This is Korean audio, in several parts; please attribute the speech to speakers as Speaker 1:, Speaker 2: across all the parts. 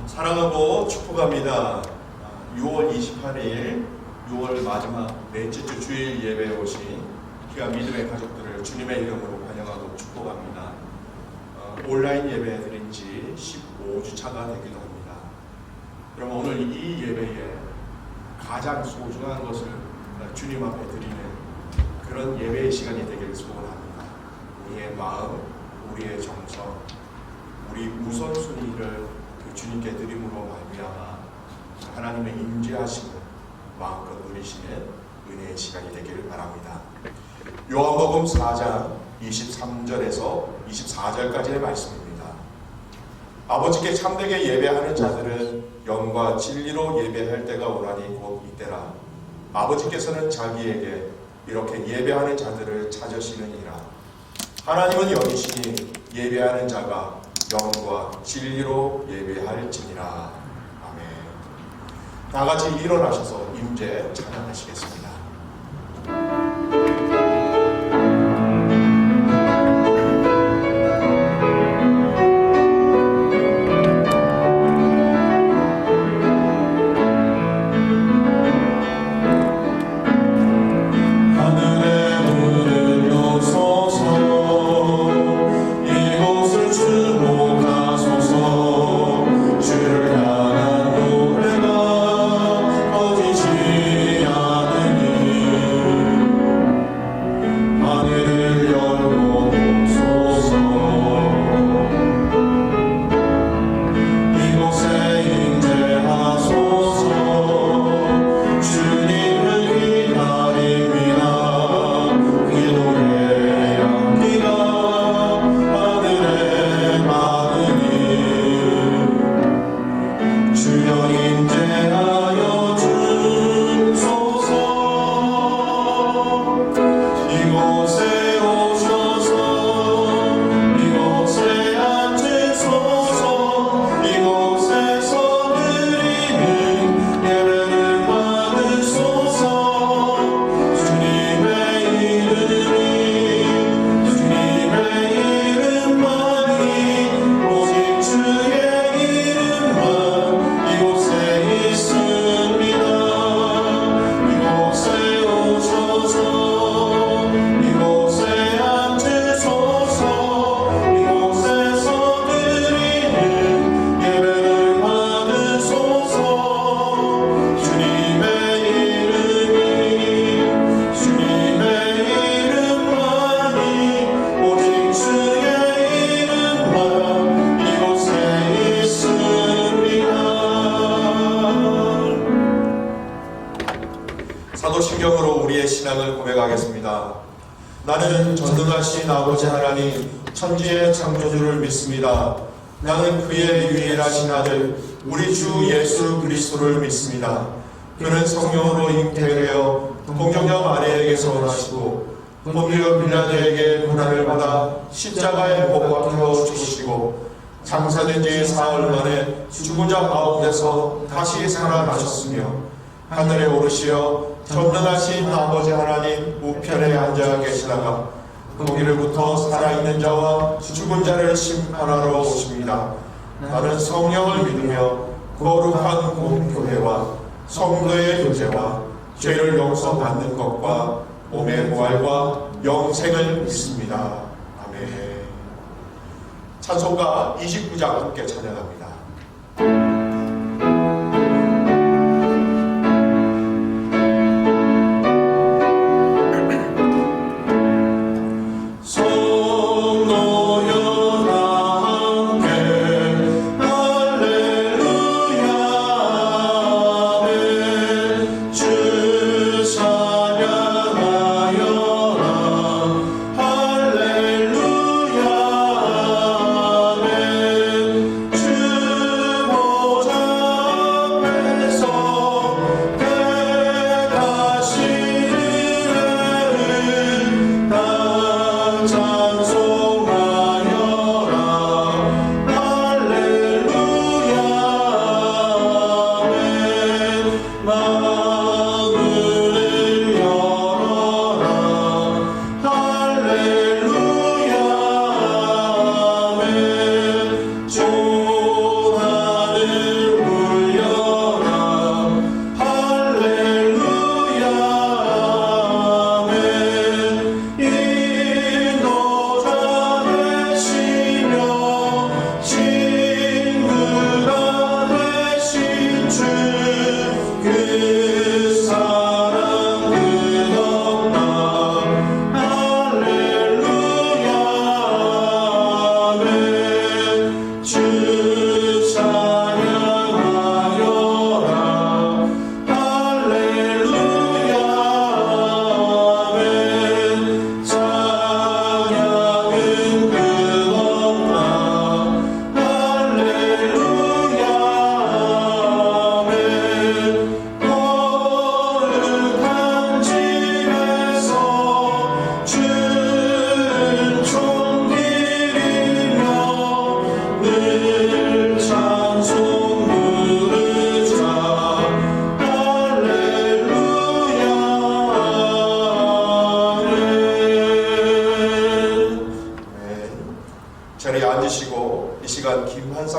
Speaker 1: 사랑하고 축복합니다. 6월 28일 6월 마지막 넷째 주 주일 예배에 오신 귀한 믿음의 가족들을 주님의 이름으로 환영하고 축복합니다. 온라인 예배 드린 지 15주차가 되기도 합니다. 그럼 오늘 이 예배에 가장 소중한 것을 주님 앞에 드리는 그런 예배의 시간이 되기를 소원합니다. 우리의 마음, 우리의 정성, 우리 우선순위를 주님께 드림으로 말미암아 하나님의 임재하심을 마음껏 누리시는 은혜의 시간이 되기를 바랍니다. 요한복음 4장 23절에서 24절까지의 말씀입니다. 아버지께 참되게 예배하는 자들은 영과 진리로 예배할 때가 오라니 곧 이때라. 아버지께서는 자기에게 이렇게 예배하는 자들을 찾으시느니라. 하나님은 영이시니 예배하는 자가 영과 진리로 예배할지니라. 아멘. 다같이 일어나셔서 임재 찬양하시겠습니다. 사도신경으로 우리의 신앙을 고백하겠습니다. 나는 전능하신 아버지 하나님 천지의 창조주를 믿습니다. 나는 그의 유일하신 아들 우리 주 예수 그리스도를 믿습니다. 그는 성령으로 잉태되어 동정녀 마리아에게서 나시고 본디오 빌라도에게 고난을 받아 십자가에 못 박혀 죽으시고 장사된 지 사흘 만에 죽은 자 가운데서 다시 살아나셨으며 하늘에 오르시어 전능하신 아버지 하나님 우편에 앉아 계시다가 거기로부터 살아있는 자와 죽은 자를 심판하러 오십니다. 나는 성령을 믿으며 거룩한 공교회와 성도의 교제와 죄를 용서받는 것과 몸의 부활과 영생을 믿습니다. 아멘. 찬송가 29장 함께 찬양합니다.
Speaker 2: 할렐루야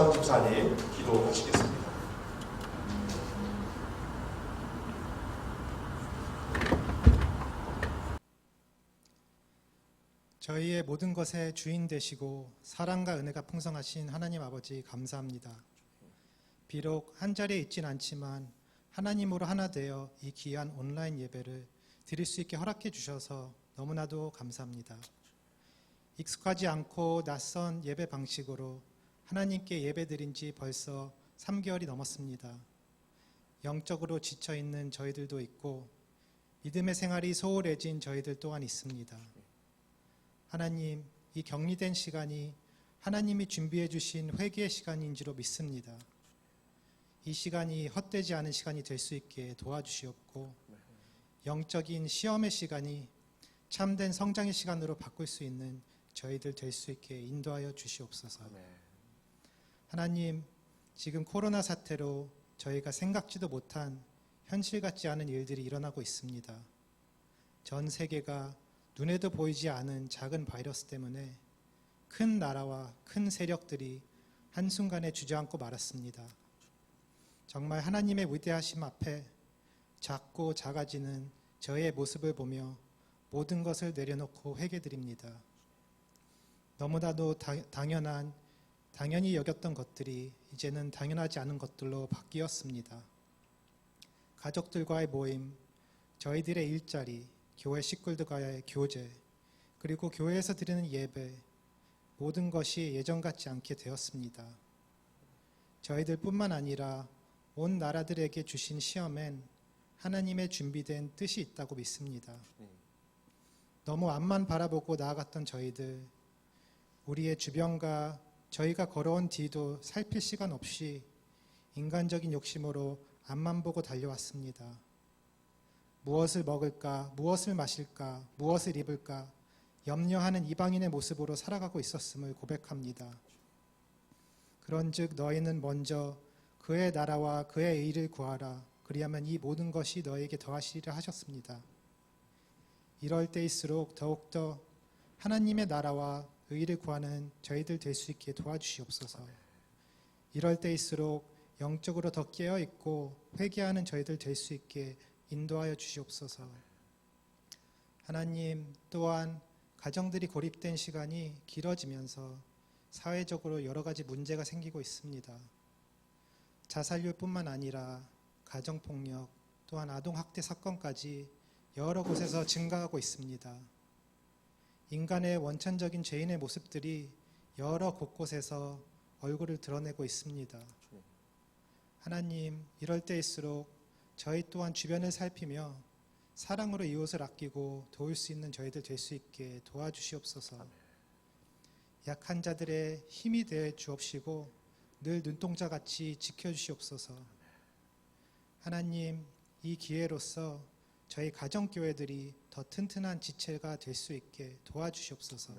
Speaker 1: 김창원 집사님 기도하시겠습니다.
Speaker 2: 저희의 모든 것의 주인 되시고 사랑과 은혜가 풍성하신 하나님 아버지 감사합니다. 비록 한자리에 있진 않지만 하나님으로 하나 되어 이 귀한 온라인 예배를 드릴 수 있게 허락해 주셔서 너무나도 감사합니다. 익숙하지 않고 낯선 예배 방식으로 하나님께 예배 드린 지 벌써 3개월이 넘었습니다. 영적으로 지쳐있는 저희들도 있고 믿음의 생활이 소홀해진 저희들 또한 있습니다. 하나님, 이 격리된 시간이 하나님이 준비해 주신 회개의 시간인지로 믿습니다. 이 시간이 헛되지 않은 시간이 될 수 있게 도와주시옵고 영적인 시험의 시간이 참된 성장의 시간으로 바꿀 수 있는 저희들 될 수 있게 인도하여 주시옵소서. 하나님, 지금 코로나 사태로 저희가 생각지도 못한 현실 같지 않은 일들이 일어나고 있습니다. 전 세계가 눈에도 보이지 않은 작은 바이러스 때문에 큰 나라와 큰 세력들이 한순간에 주저앉고 말았습니다. 정말 하나님의 위대하심 앞에 작고 작아지는 저의 모습을 보며 모든 것을 내려놓고 회개드립니다. 너무나도 당연히 여겼던 것들이 이제는 당연하지 않은 것들로 바뀌었습니다. 가족들과의 모임, 저희들의 일자리, 교회 식구들과의 교제, 그리고 교회에서 드리는 예배, 모든 것이 예전 같지 않게 되었습니다. 저희들뿐만 아니라 온 나라들에게 주신 시험엔 하나님의 준비된 뜻이 있다고 믿습니다. 너무 앞만 바라보고 나아갔던 저희들, 우리의 주변과 저희가 걸어온 뒤도 살필 시간 없이 인간적인 욕심으로 앞만 보고 달려왔습니다. 무엇을 먹을까, 무엇을 마실까, 무엇을 입을까 염려하는 이방인의 모습으로 살아가고 있었음을 고백합니다. 그런즉 너희는 먼저 그의 나라와 그의 의를 구하라. 그리하면 이 모든 것이 너에게 더하시리라 하셨습니다. 이럴 때일수록 더욱더 하나님의 나라와 의를 구하는 저희들 될 수 있게 도와주시옵소서. 이럴 때일수록 영적으로 더 깨어있고 회개하는 저희들 될 수 있게 인도하여 주시옵소서. 하나님, 또한 가정들이 고립된 시간이 길어지면서 사회적으로 여러 가지 문제가 생기고 있습니다. 자살률뿐만 아니라 가정폭력, 또한 아동학대 사건까지 여러 곳에서 증가하고 있습니다. 인간의 원천적인 죄인의 모습들이 여러 곳곳에서 얼굴을 드러내고 있습니다. 하나님, 이럴 때일수록 저희 또한 주변을 살피며 사랑으로 이웃을 아끼고 도울 수 있는 저희들 될 수 있게 도와주시옵소서. 약한 자들의 힘이 되어 주옵시고 늘 눈동자같이 지켜주시옵소서. 하나님, 이 기회로서 저희 가정교회들이 더 튼튼한 지체가 될 수 있게 도와주시옵소서.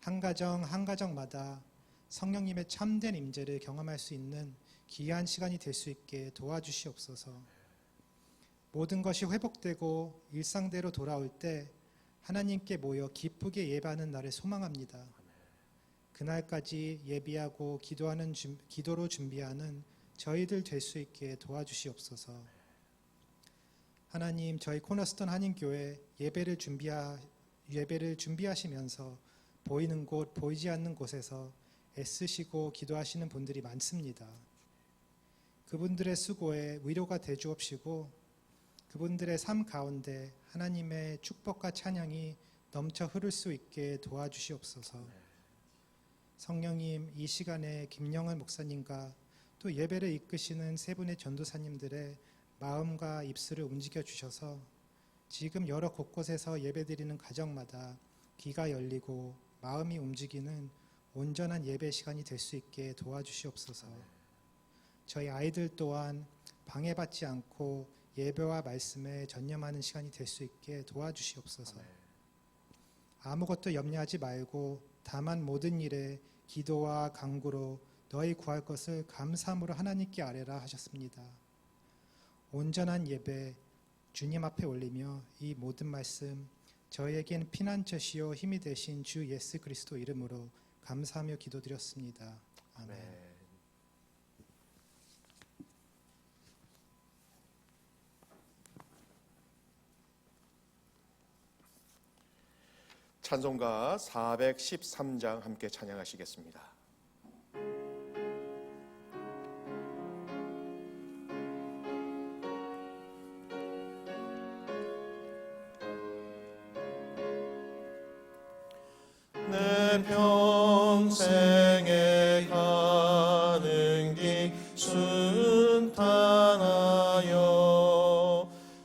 Speaker 2: 한 가정 한 가정마다 성령님의 참된 임재를 경험할 수 있는 귀한 시간이 될 수 있게 도와주시옵소서. 모든 것이 회복되고 일상대로 돌아올 때 하나님께 모여 기쁘게 예배하는 날을 소망합니다. 그날까지 예비하고 기도로 준비하는 저희들 될 수 있게 도와주시옵소서. 하나님, 저희 코너스톤 한인교회 예배를 준비하시면서 보이는 곳, 보이지 않는 곳에서 애쓰시고 기도하시는 분들이 많습니다. 그분들의 수고에 위로가 되주옵시고 그분들의 삶 가운데 하나님의 축복과 찬양이 넘쳐 흐를 수 있게 도와주시옵소서. 성령님, 이 시간에 김영을 목사님과 또 예배를 이끄시는 세 분의 전도사님들의 마음과 입술을 움직여 주셔서 지금 여러 곳곳에서 예배드리는 가정마다 귀가 열리고 마음이 움직이는 온전한 예배 시간이 될 수 있게 도와주시옵소서. 저희 아이들 또한 방해받지 않고 예배와 말씀에 전념하는 시간이 될 수 있게 도와주시옵소서. 아무것도 염려하지 말고 다만 모든 일에 기도와 간구로 너희 구할 것을 감사함으로 하나님께 아뢰라 하셨습니다. 온전한 예배 주님 앞에 올리며 이 모든 말씀 저희에겐 피난처시요 힘이 되신 주 예수 그리스도 이름으로 감사하며 기도드렸습니다. 아멘.
Speaker 1: 찬송가 413장 함께 찬양하시겠습니다. 내 평생에 가는 길 순탄하여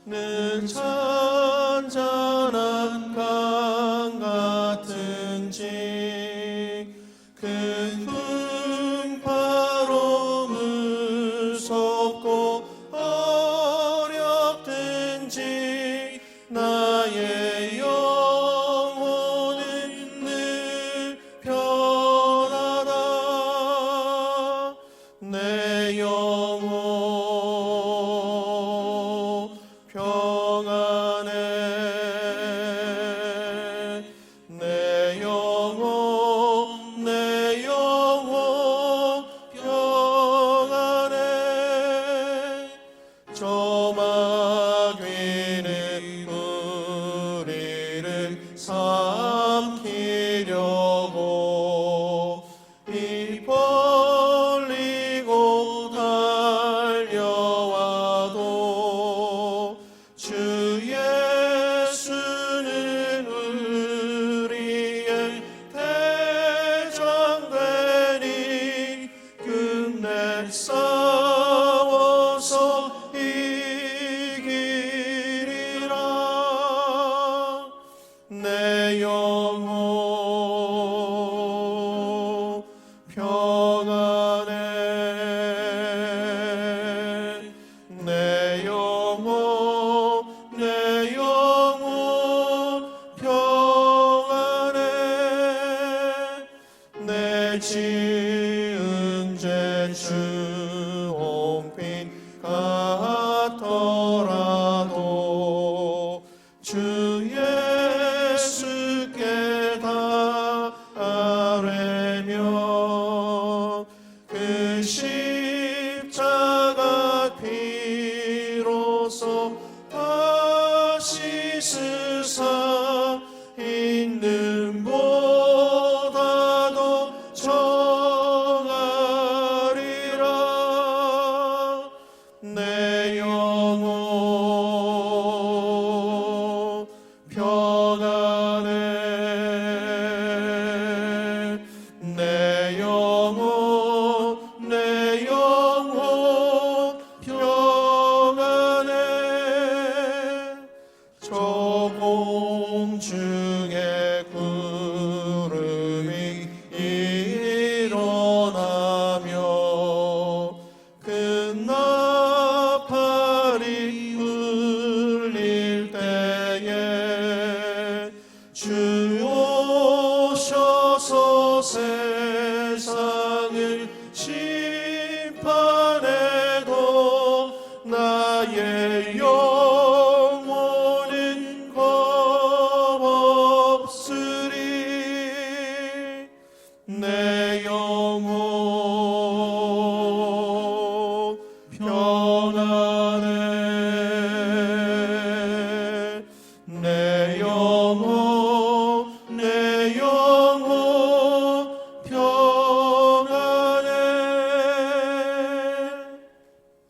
Speaker 1: 늘 잔잔한 강 같은지 큰 풍파로 무섭고 어렵든지 나의 영혼은 늘 편하다. 내 영혼 평안해. 내 영혼 평안해. 저 마귀는 우리를 삼키려고 입 벌리고 달려와도 주 예수는 우리의 대장되니 끝내 싸워서 이기리라. 내 영혼 평안해. 내 영혼 평안해. 내 지은 죄 주홍빛 같더라도 주 예수께 다 아뢰며 그 십자가 피로써 다시 쓰사 있는 보다도 정하리라. 내 영혼 평안해. 내 영혼 평안해. 저 공중에 구름이 일어나며 그 나팔이 울릴 때에 주 오셔서 세상을 심판해도 나의 영혼은 겁없으리. 내 영혼 평안해. 내 영혼 평안해.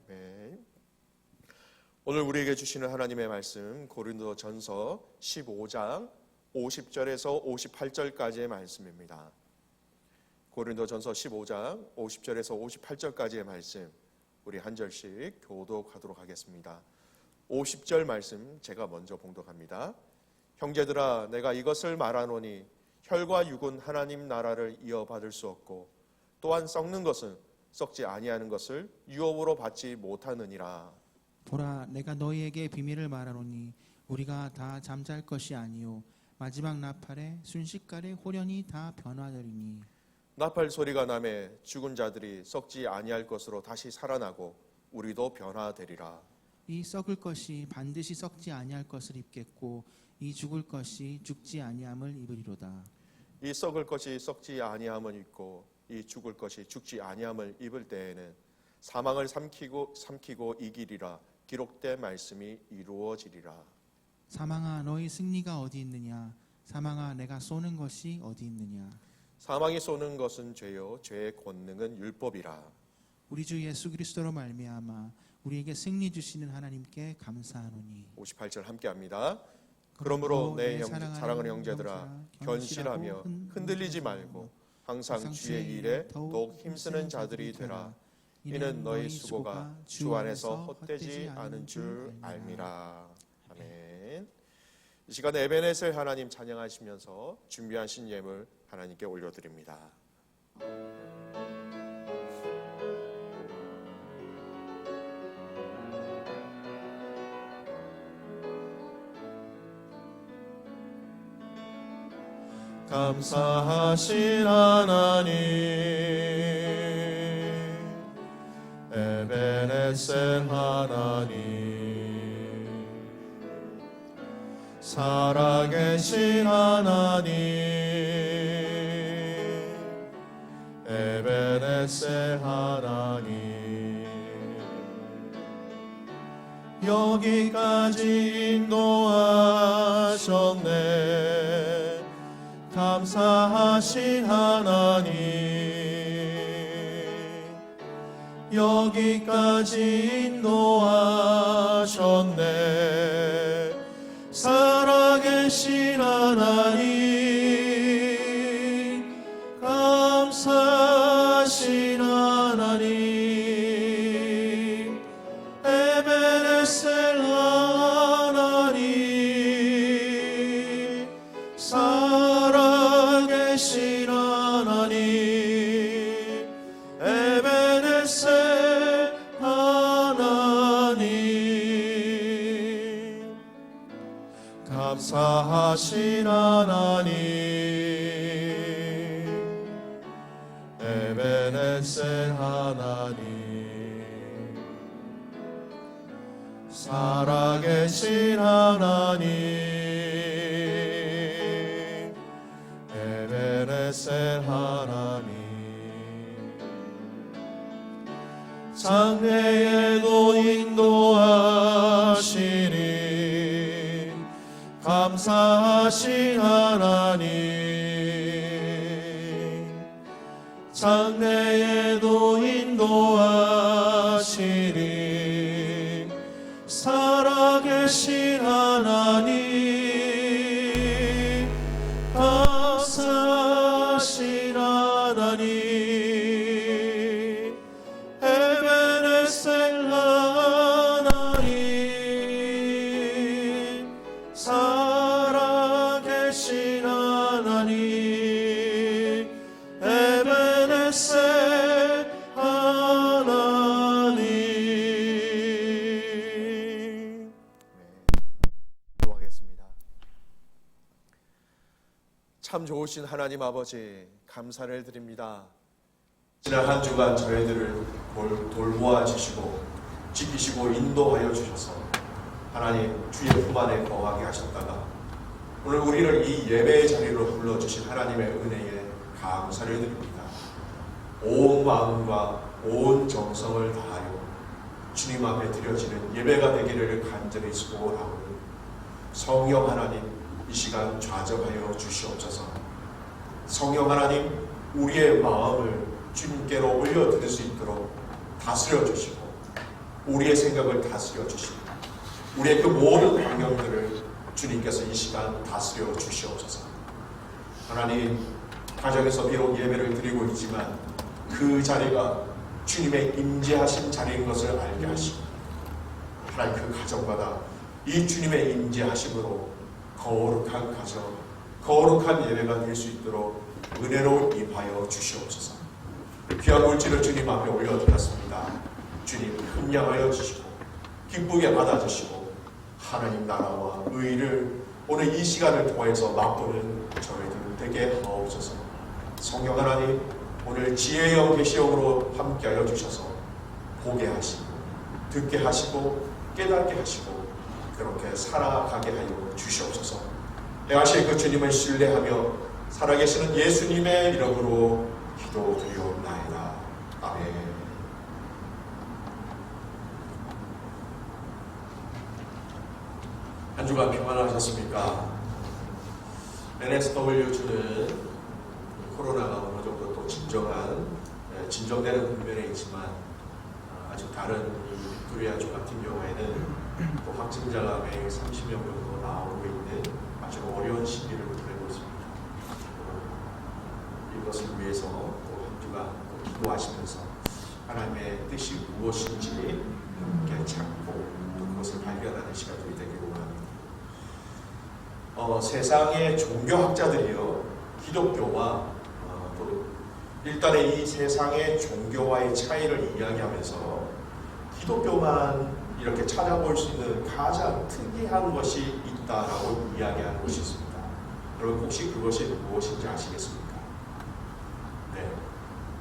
Speaker 1: 네. 오늘 우리에게 주시는 하나님의 말씀 고린도전서 15장 50절에서 58절까지의 말씀입니다. 고린도전서 15장 50절에서 58절까지의 말씀 우리 한 절씩 교독하도록 하겠습니다. 50절 말씀 제가 먼저 봉독합니다. 형제들아 내가 이것을 말하노니 혈과 육은 하나님 나라를 이어받을 수 없고 또한 썩는 것은 썩지 아니하는 것을 유업으로 받지 못하느니라.
Speaker 3: 보라 내가 너희에게 비밀을 말하노니 우리가 다 잠잘 것이 아니요 마지막 나팔에 순식간에 홀연히 다 변화되리니.
Speaker 1: 나팔 소리가 나매 죽은 자들이 썩지 아니할 것으로 다시 살아나고 우리도 변화되리라.
Speaker 3: 이 썩을 것이 반드시 썩지 아니할 것을 입겠고 이 죽을 것이 죽지 아니함을 입으리로다.
Speaker 1: 이 썩을 것이 썩지 아니함은 있고 이 죽을 것이 죽지 아니함을 입을 때에는 사망을 삼키고 이기리라 기록된 말씀이 이루어지리라.
Speaker 3: 사망아 너희 승리가 어디 있느냐 사망아 내가 쏘는 것이 어디 있느냐.
Speaker 1: 사망이 쏘는 것은 죄요 죄의 권능은 율법이라.
Speaker 3: 우리 주 예수 그리스도로 말미암아 우리에게 승리 주시는 하나님께 감사하노니.
Speaker 1: 58절 함께합니다. 그러므로 내 사랑하는 형제들아 견실하며 흔들리지 말고 항상 주의 일에 더욱 힘쓰는 자들이 되라. 이는 너희 수고가 주 안에서 헛되지 않은 줄 알미라. 아멘. 이 시간에 에베네셀 하나님 찬양하시면서 준비하신 예물 하나님께 올려드립니다. 감사하신 하나님 에베네셀 하나님 살아계신 하나님 에베네셀 하나님 여기까지 인도하셨네. 감사하신 하나님 여기까지 인도하셨네. 살아계신 하나님 감사하신 하나님 에베네셀 하나님 살아계신 하나님 에베네셀 하나님 감사하신 하나님 에베네셀 하나님 살아계신 하나님 에베네셀 하나님 장래에도 인도하시니 감사하신 하나님 장래에도 인도하시니 살아계신 하나님 감사하신 하나님 에베네셀 하나님 살아계신 하나님 에베네셀 하나님. 기도하겠습니다. 참 좋으신 하나님 아버지 감사를 드립니다. 지난 한 주간 저희들을 돌보아 주시고 지키시고 인도하여 주셔서 하나님 주의 품 안에 거하게 하셨다가 오늘 우리를 이 예배의 자리로 불러주신 하나님의 은혜에 감사를 드립니다. 온 마음과 온 정성을 다하여 주님 앞에 드려지는 예배가 되기를 간절히 소원하오니 성령 하나님 이 시간 좌정하여 주시옵소서. 성령 하나님 우리의 마음을 주님께로 올려드릴 수 있도록 다스려 주시고 우리의 생각을 다스려 주시고 우리의 그 모든 환경들을 주님께서 이 시간 다스려 주시옵소서. 하나님 가정에서 비록 예배를 드리고 있지만 그 자리가 주님의 임재하신 자리인 것을 알게 하시고 하나님 그 가정마다 이 주님의 임재하심으로 거룩한 가정, 거룩한 예배가 될 수 있도록 은혜로 임하여 주시옵소서. 귀한 물질을 주님 앞에 올려드렸습니다. 주님 함량하여 주시고 기쁘게 받아주시고 하나님 나라와 의를 오늘 이 시간을 통해서 맛보는 저희들 되게 하옵소서. 성령 하나님 오늘 지혜영 계시영으로 함께하여 주셔서 보게 하시고 듣게 하시고 깨닫게 하시고 그렇게 살아가게 하여 주시옵소서. 행하실 그 주님을 신뢰하며 살아계시는 예수님의 이름으로 기도드리옵나이다. 아멘. 한 주간 평안하셨습니까? NSW주는 코로나가 어느 정도 또 진정되는 국면에 있지만 아주 다른 이 빅토리아주 같은 경우에는 또 확진자가 매일 30명 정도 나오고 있는 아주 어려운 시기를 보내고 있습니다. 이것을 위해서 또 한 주간 또 기도하시면서 하나님의 뜻이 무엇인지 함께 찾고 또 그것을 발견하는 시간들이 되기를 원합니다. 세상의 종교학자들이요, 기독교와 또 일단은 이 세상의 종교와의 차이를 이야기하면서 기독교만 이렇게 찾아볼 수 있는 가장 특이한 것이 있다라고 이야기하는 것이 있습니다. 여러분 혹시 그것이 무엇인지 아시겠습니까? 네,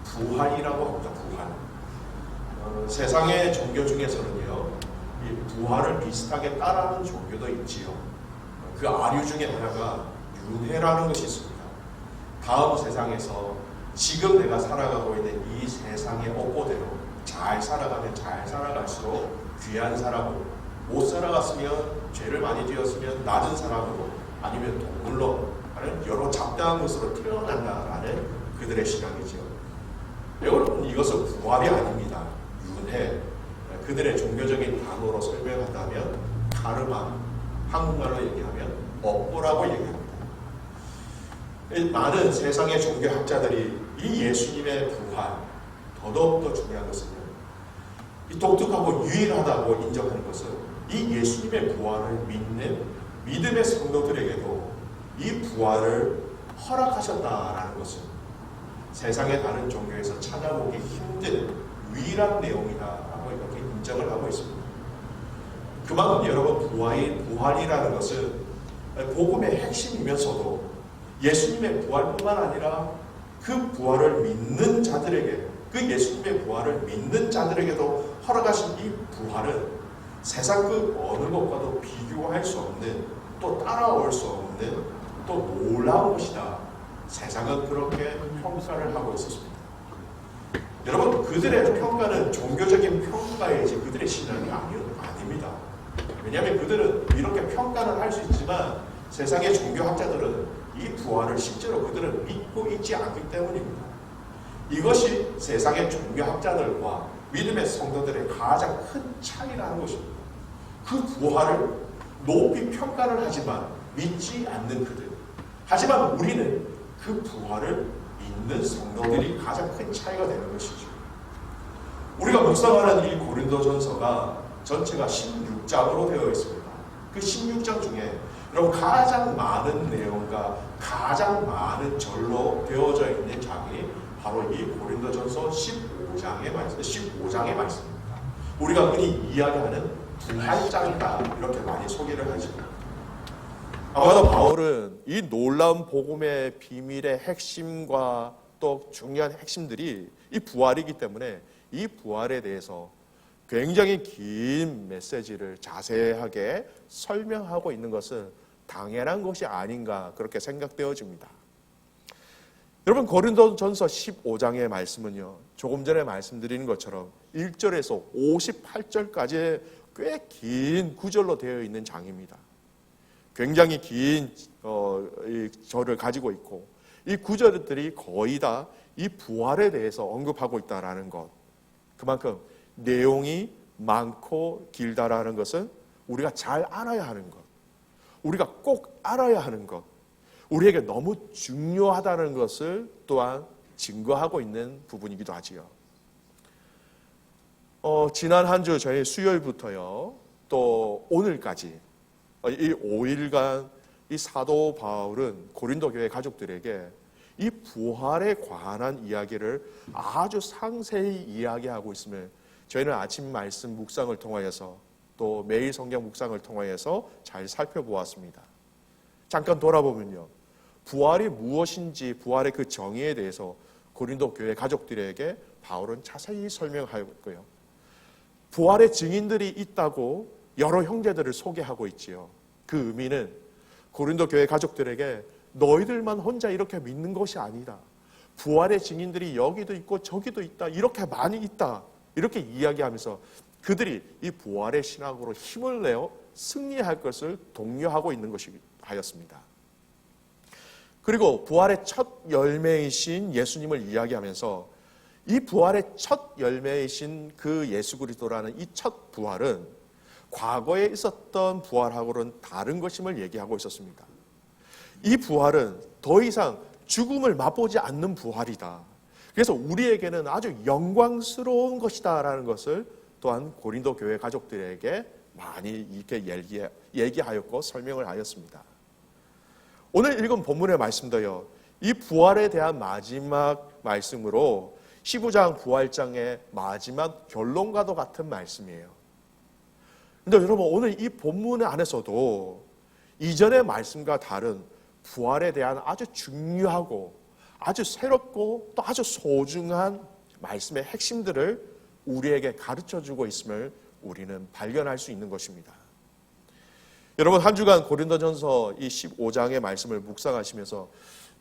Speaker 1: 부활이라고 합니다. 부활. 세상의 종교 중에서는요, 이 부활을 비슷하게 따르는 종교도 있지요. 그 아류 중에 하나가 윤회라는 것이 있습니다. 다음 세상에서 지금 내가 살아가고 있는 이 세상의 업보대로 잘 살아가면 잘 살아갈수록 귀한 사람으로, 못 살아갔으면 죄를 많이 지었으면 낮은 사람으로, 아니면 동물로 하는 여러 잡다한 것으로 태어난다라는 그들의 시각이죠. 여러분 이것은 부활이 아닙니다. 윤회, 그들의 종교적인 단어로 설명한다면 카르마, 한국말로 얘기하면 업보라고 얘기합니다. 많은 세상의 종교학자들이 이 예수님의 부활, 더더욱더 중요한 것은요, 이 독특하고 유일하다고 인정하는 것은 이 예수님의 부활을 믿는 믿음의 성도들에게도 이 부활을 허락하셨다라는 것은 세상의 다른 종교에서 찾아보기 힘든 유일한 내용이다라고 이렇게 인정을 하고 있습니다. 그만큼 여러분 부활이라는 것은 복음의 핵심이면서도 예수님의 부활뿐만 아니라 그 부활을 믿는 자들에게, 그 예수님의 부활을 믿는 자들에게도 허락하신 이 부활은 세상 그 어느 것과도 비교할 수 없는, 또 따라올 수 없는, 또 놀라운 것이다. 세상은 그렇게 평가를 하고 있었습니다. 여러분 그들의 평가는 종교적인 평가이지 그들의 신앙이 아닙니다. 왜냐하면 그들은 이렇게 평가는 할 수 있지만 세상의 종교학자들은 이 부활을 실제로 그들은 믿고 있지 않기 때문입니다. 이것이 세상의 종교학자들과 믿음의 성도들의 가장 큰 차이라는 것입니다. 그 부활을 높이 평가를 하지만 믿지 않는 그들. 하지만 우리는 그 부활을 믿는 성도들이 가장 큰 차이가 되는 것이죠. 우리가 묵상하는 이 고린도전서가 전체가 16장으로 되어 있습니다. 그 16장 중에 여러분 가장 많은 내용과 가장 많은 절로 되어져 있는 장이 바로 이 고린도전서 15장의 말씀입니다. 우리가 흔히 이야기하는 부활장이다 이렇게 많이 소개를 하죠.
Speaker 4: 아마도 바울은 이 놀라운 복음의 비밀의 핵심과 또 중요한 핵심들이 이 부활이기 때문에 이 부활에 대해서 굉장히 긴 메시지를 자세하게 설명하고 있는 것은 당연한 것이 아닌가 그렇게 생각되어집니다. 여러분 고린도전서 15장의 말씀은요, 조금 전에 말씀드린 것처럼 1절에서 58절까지 꽤 긴 구절로 되어 있는 장입니다. 굉장히 긴 절을 가지고 있고 이 구절들이 거의 다 이 부활에 대해서 언급하고 있다는 것, 그만큼 내용이 많고 길다라는 것은 우리가 잘 알아야 하는 것, 우리가 꼭 알아야 하는 것, 우리에게 너무 중요하다는 것을 또한 증거하고 있는 부분이기도 하지요. 지난 한 주 저희 수요일부터요 또 오늘까지 이 5일간 이 사도 바울은 고린도 교회 가족들에게 이 부활에 관한 이야기를 아주 상세히 이야기하고 있음을 저희는 아침 말씀 묵상을 통하여서 또 매일 성경 묵상을 통하여서 잘 살펴보았습니다. 잠깐 돌아보면요, 부활이 무엇인지 부활의 그 정의에 대해서 고린도 교회 가족들에게 바울은 자세히 설명하고요, 부활의 증인들이 있다고 여러 형제들을 소개하고 있지요. 그 의미는 고린도 교회 가족들에게 너희들만 혼자 이렇게 믿는 것이 아니다. 부활의 증인들이 여기도 있고 저기도 있다, 이렇게 많이 있다, 이렇게 이야기하면서 그들이 이 부활의 신학으로 힘을 내어 승리할 것을 독려하고 있는 것이었습니다. 그리고 부활의 첫 열매이신 예수님을 이야기하면서 이 부활의 첫 열매이신 그 예수 그리스도라는 이 첫 부활은 과거에 있었던 부활하고는 다른 것임을 얘기하고 있었습니다. 이 부활은 더 이상 죽음을 맛보지 않는 부활이다. 그래서 우리에게는 아주 영광스러운 것이다라는 것을 또한 고린도 교회 가족들에게 많이 이렇게 얘기하였고 설명을 하였습니다. 오늘 읽은 본문의 말씀도요, 이 부활에 대한 마지막 말씀으로 15장 부활장의 마지막 결론과도 같은 말씀이에요. 근데 여러분, 오늘 이 본문 안에서도 이전의 말씀과 다른 부활에 대한 아주 중요하고 아주 새롭고 또 아주 소중한 말씀의 핵심들을 우리에게 가르쳐주고 있음을 우리는 발견할 수 있는 것입니다. 여러분, 한 주간 고린도전서 이 15장의 말씀을 묵상하시면서,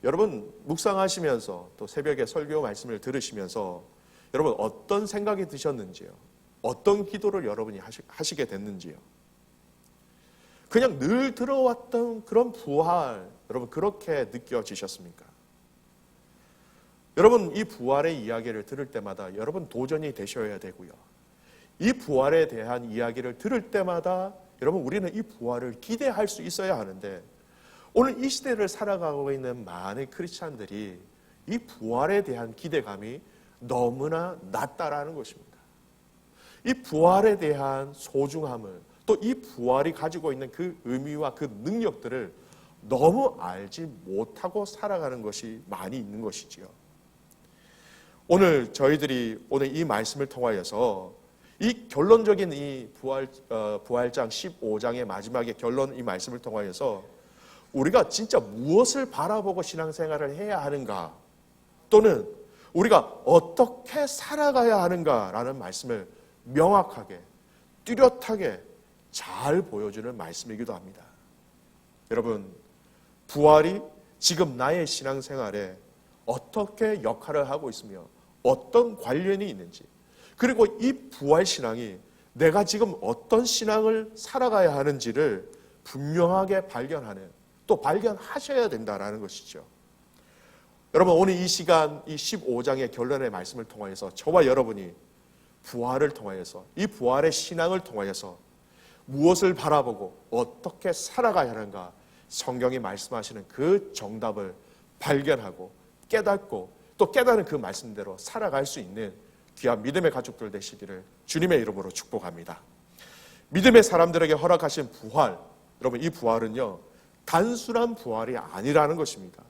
Speaker 4: 여러분 묵상하시면서 또 새벽에 설교 말씀을 들으시면서 여러분 어떤 생각이 드셨는지요? 어떤 기도를 여러분이 하시게 됐는지요? 그냥 늘 들어왔던 그런 부활, 여러분 그렇게 느껴지셨습니까? 여러분, 이 부활의 이야기를 들을 때마다 여러분 도전이 되셔야 되고요. 이 부활에 대한 이야기를 들을 때마다 여러분 우리는 이 부활을 기대할 수 있어야 하는데, 오늘 이 시대를 살아가고 있는 많은 크리스찬들이 이 부활에 대한 기대감이 너무나 낮다라는 것입니다. 이 부활에 대한 소중함을, 또 이 부활이 가지고 있는 그 의미와 그 능력들을 너무 알지 못하고 살아가는 것이 많이 있는 것이지요. 오늘 저희들이 오늘 이 말씀을 통하여서 이 결론적인 이 부활장 15장의 마지막의 결론 이 말씀을 통하여서 우리가 진짜 무엇을 바라보고 신앙생활을 해야 하는가, 또는 우리가 어떻게 살아가야 하는가라는 말씀을 명확하게 뚜렷하게 잘 보여주는 말씀이기도 합니다. 여러분, 부활이 지금 나의 신앙생활에 어떻게 역할을 하고 있으며 어떤 관련이 있는지, 그리고 이 부활 신앙이 내가 지금 어떤 신앙을 살아가야 하는지를 분명하게 발견하는, 또 발견하셔야 된다라는 것이죠. 여러분, 오늘 이 시간 이 15장의 결론의 말씀을 통하여서 저와 여러분이 부활을 통하여서, 이 부활의 신앙을 통하여서 무엇을 바라보고 어떻게 살아가야 하는가, 성경이 말씀하시는 그 정답을 발견하고 깨닫고 또 깨달은 그 말씀대로 살아갈 수 있는 귀한 믿음의 가족들 되시기를 주님의 이름으로 축복합니다. 믿음의 사람들에게 허락하신 부활, 여러분 이 부활은요 단순한 부활이 아니라는 것입니다.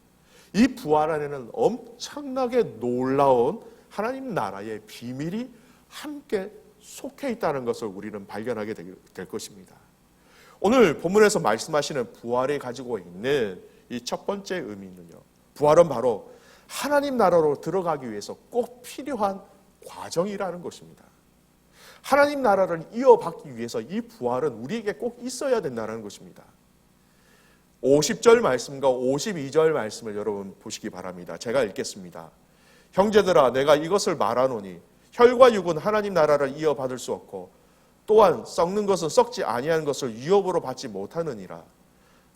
Speaker 4: 이 부활 안에는 엄청나게 놀라운 하나님 나라의 비밀이 함께 속해 있다는 것을 우리는 발견하게 될 것입니다. 오늘 본문에서 말씀하시는 부활이 가지고 있는 이 첫 번째 의미는요, 부활은 바로 하나님 나라로 들어가기 위해서 꼭 필요한 과정이라는 것입니다. 하나님 나라를 이어받기 위해서 이 부활은 우리에게 꼭 있어야 된다는 것입니다. 50절 말씀과 52절 말씀을 여러분 보시기 바랍니다. 제가 읽겠습니다. 형제들아, 내가 이것을 말하노니 혈과 육은 하나님 나라를 이어받을 수 없고 또한 썩는 것은 썩지 아니하는 것을 유업으로 받지 못하느니라.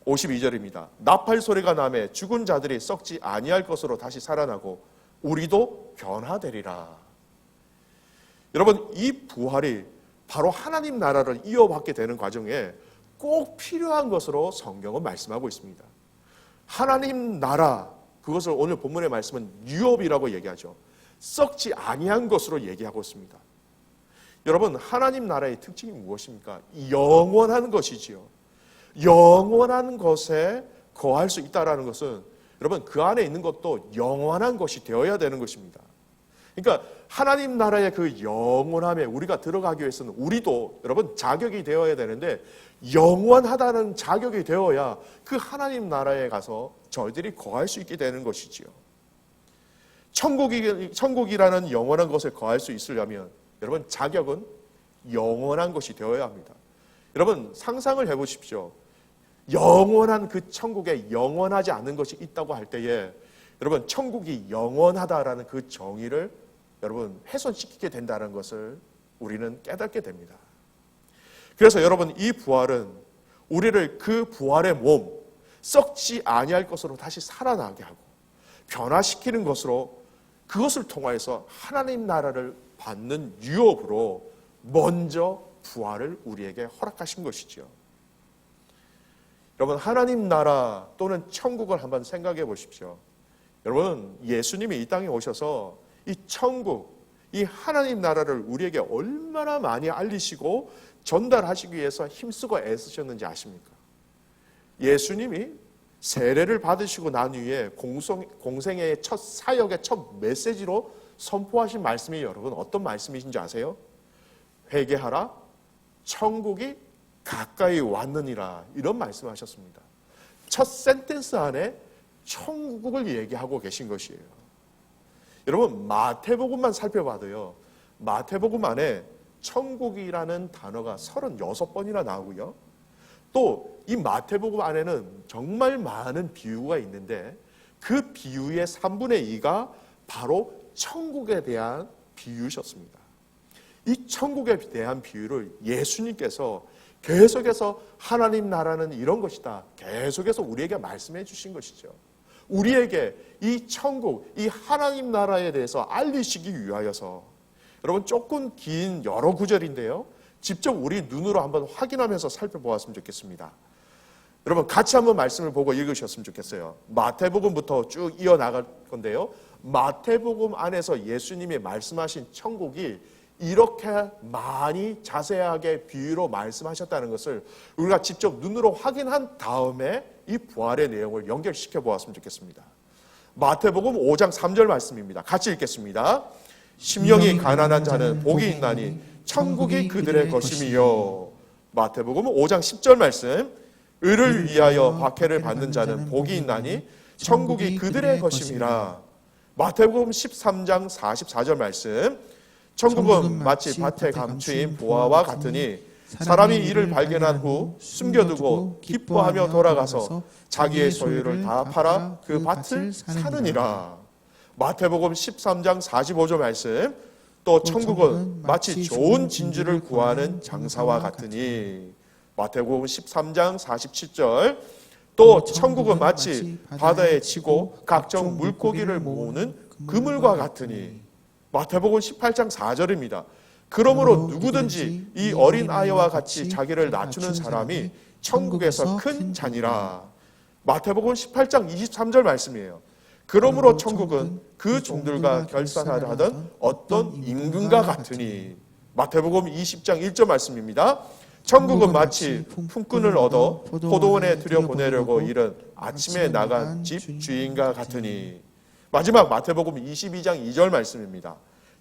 Speaker 4: 52절입니다. 나팔 소리가 나매 죽은 자들이 썩지 아니할 것으로 다시 살아나고 우리도 변화되리라. 여러분, 이 부활이 바로 하나님 나라를 이어받게 되는 과정에 꼭 필요한 것으로 성경은 말씀하고 있습니다. 하나님 나라, 그것을 오늘 본문의 말씀은 유업이라고 얘기하죠. 썩지 아니한 것으로 얘기하고 있습니다. 여러분, 하나님 나라의 특징이 무엇입니까? 영원한 것이지요. 영원한 것에 거할 수 있다는 것은 여러분 그 안에 있는 것도 영원한 것이 되어야 되는 것입니다. 그러니까 하나님 나라의 그 영원함에 우리가 들어가기 위해서는 우리도 여러분 자격이 되어야 되는데, 영원하다는 자격이 되어야 그 하나님 나라에 가서 저희들이 거할 수 있게 되는 것이지요. 천국이라는 영원한 것에 거할 수 있으려면 여러분 자격은 영원한 것이 되어야 합니다. 여러분 상상을 해보십시오. 영원한 그 천국에 영원하지 않은 것이 있다고 할 때에 여러분 천국이 영원하다라는 그 정의를 여러분 훼손시키게 된다는 것을 우리는 깨닫게 됩니다. 그래서 여러분 이 부활은 우리를 그 부활의 몸, 썩지 아니할 것으로 다시 살아나게 하고 변화시키는 것으로 그것을 통하여서 하나님 나라를 받는 유업으로 먼저 부활을 우리에게 허락하신 것이죠. 여러분 하나님 나라 또는 천국을 한번 생각해 보십시오. 여러분 예수님이 이 땅에 오셔서 이 천국, 이 하나님 나라를 우리에게 얼마나 많이 알리시고 전달하시기 위해서 힘쓰고 애쓰셨는지 아십니까? 예수님이 세례를 받으시고 난 후에 공생의 첫 사역의 첫 메시지로 선포하신 말씀이 여러분 어떤 말씀이신지 아세요? 회개하라, 천국이 가까이 왔느니라, 이런 말씀하셨습니다. 첫 센텐스 안에 천국을 얘기하고 계신 것이에요. 여러분 마태복음만 살펴봐도요, 마태복음 안에 천국이라는 단어가 36번이나 나오고요, 또 이 마태복음 안에는 정말 많은 비유가 있는데 그 비유의 3분의 2가 바로 천국에 대한 비유셨습니다. 이 천국에 대한 비유를 예수님께서 계속해서 하나님 나라는 이런 것이다 계속해서 우리에게 말씀해 주신 것이죠. 우리에게 이 천국, 이 하나님 나라에 대해서 알리시기 위하여서, 여러분 조금 긴 여러 구절인데요, 직접 우리 눈으로 한번 확인하면서 살펴보았으면 좋겠습니다. 여러분 같이 한번 말씀을 보고 읽으셨으면 좋겠어요. 마태복음부터 쭉 이어나갈 건데요, 마태복음 안에서 예수님이 말씀하신 천국이 이렇게 많이 자세하게 비유로 말씀하셨다는 것을 우리가 직접 눈으로 확인한 다음에 이 부활의 내용을 연결시켜 보았으면 좋겠습니다. 마태복음 5장 3절 말씀입니다. 같이 읽겠습니다. 심령이 가난한 자는 복이 있나니 천국이 그들의 것임이요. 마태복음 5장 10절 말씀. 의를 위하여 박해를 받는 자는 복이 있나니 천국이 그들의 것임이라. 마태복음 13장 44절 말씀. 천국은 마치 밭에 감추인 보화와 같으니 사람이 이를 발견한 후 숨겨두고 기뻐하며 돌아가서 자기의 소유를 다 팔아 그 밭을 사느니라. 마태복음 13장 45절 말씀. 또 천국은 마치 좋은 진주를 구하는 장사와 같으니. 마태복음 13장 47절. 또 천국은 마치 바다에 치고 각종 물고기를 모으는 그물과 같으니. 마태복음 18장 4절입니다. 그러므로 누구든지 이 어린 아이와 같이 자기를 낮추는 사람이 천국에서 큰 자니라. 마태복음 18장 23절 말씀이에요. 그러므로 천국은 그 종들과 결산하려 하던 어떤 임금과 같으니. 마태복음 20장 1절 말씀입니다. 천국은 마치 품꾼을 얻어 포도원에 들여보내려고 이른 아침에 나간 집 주인과 같으니. 마지막 마태복음 22장 2절 말씀입니다.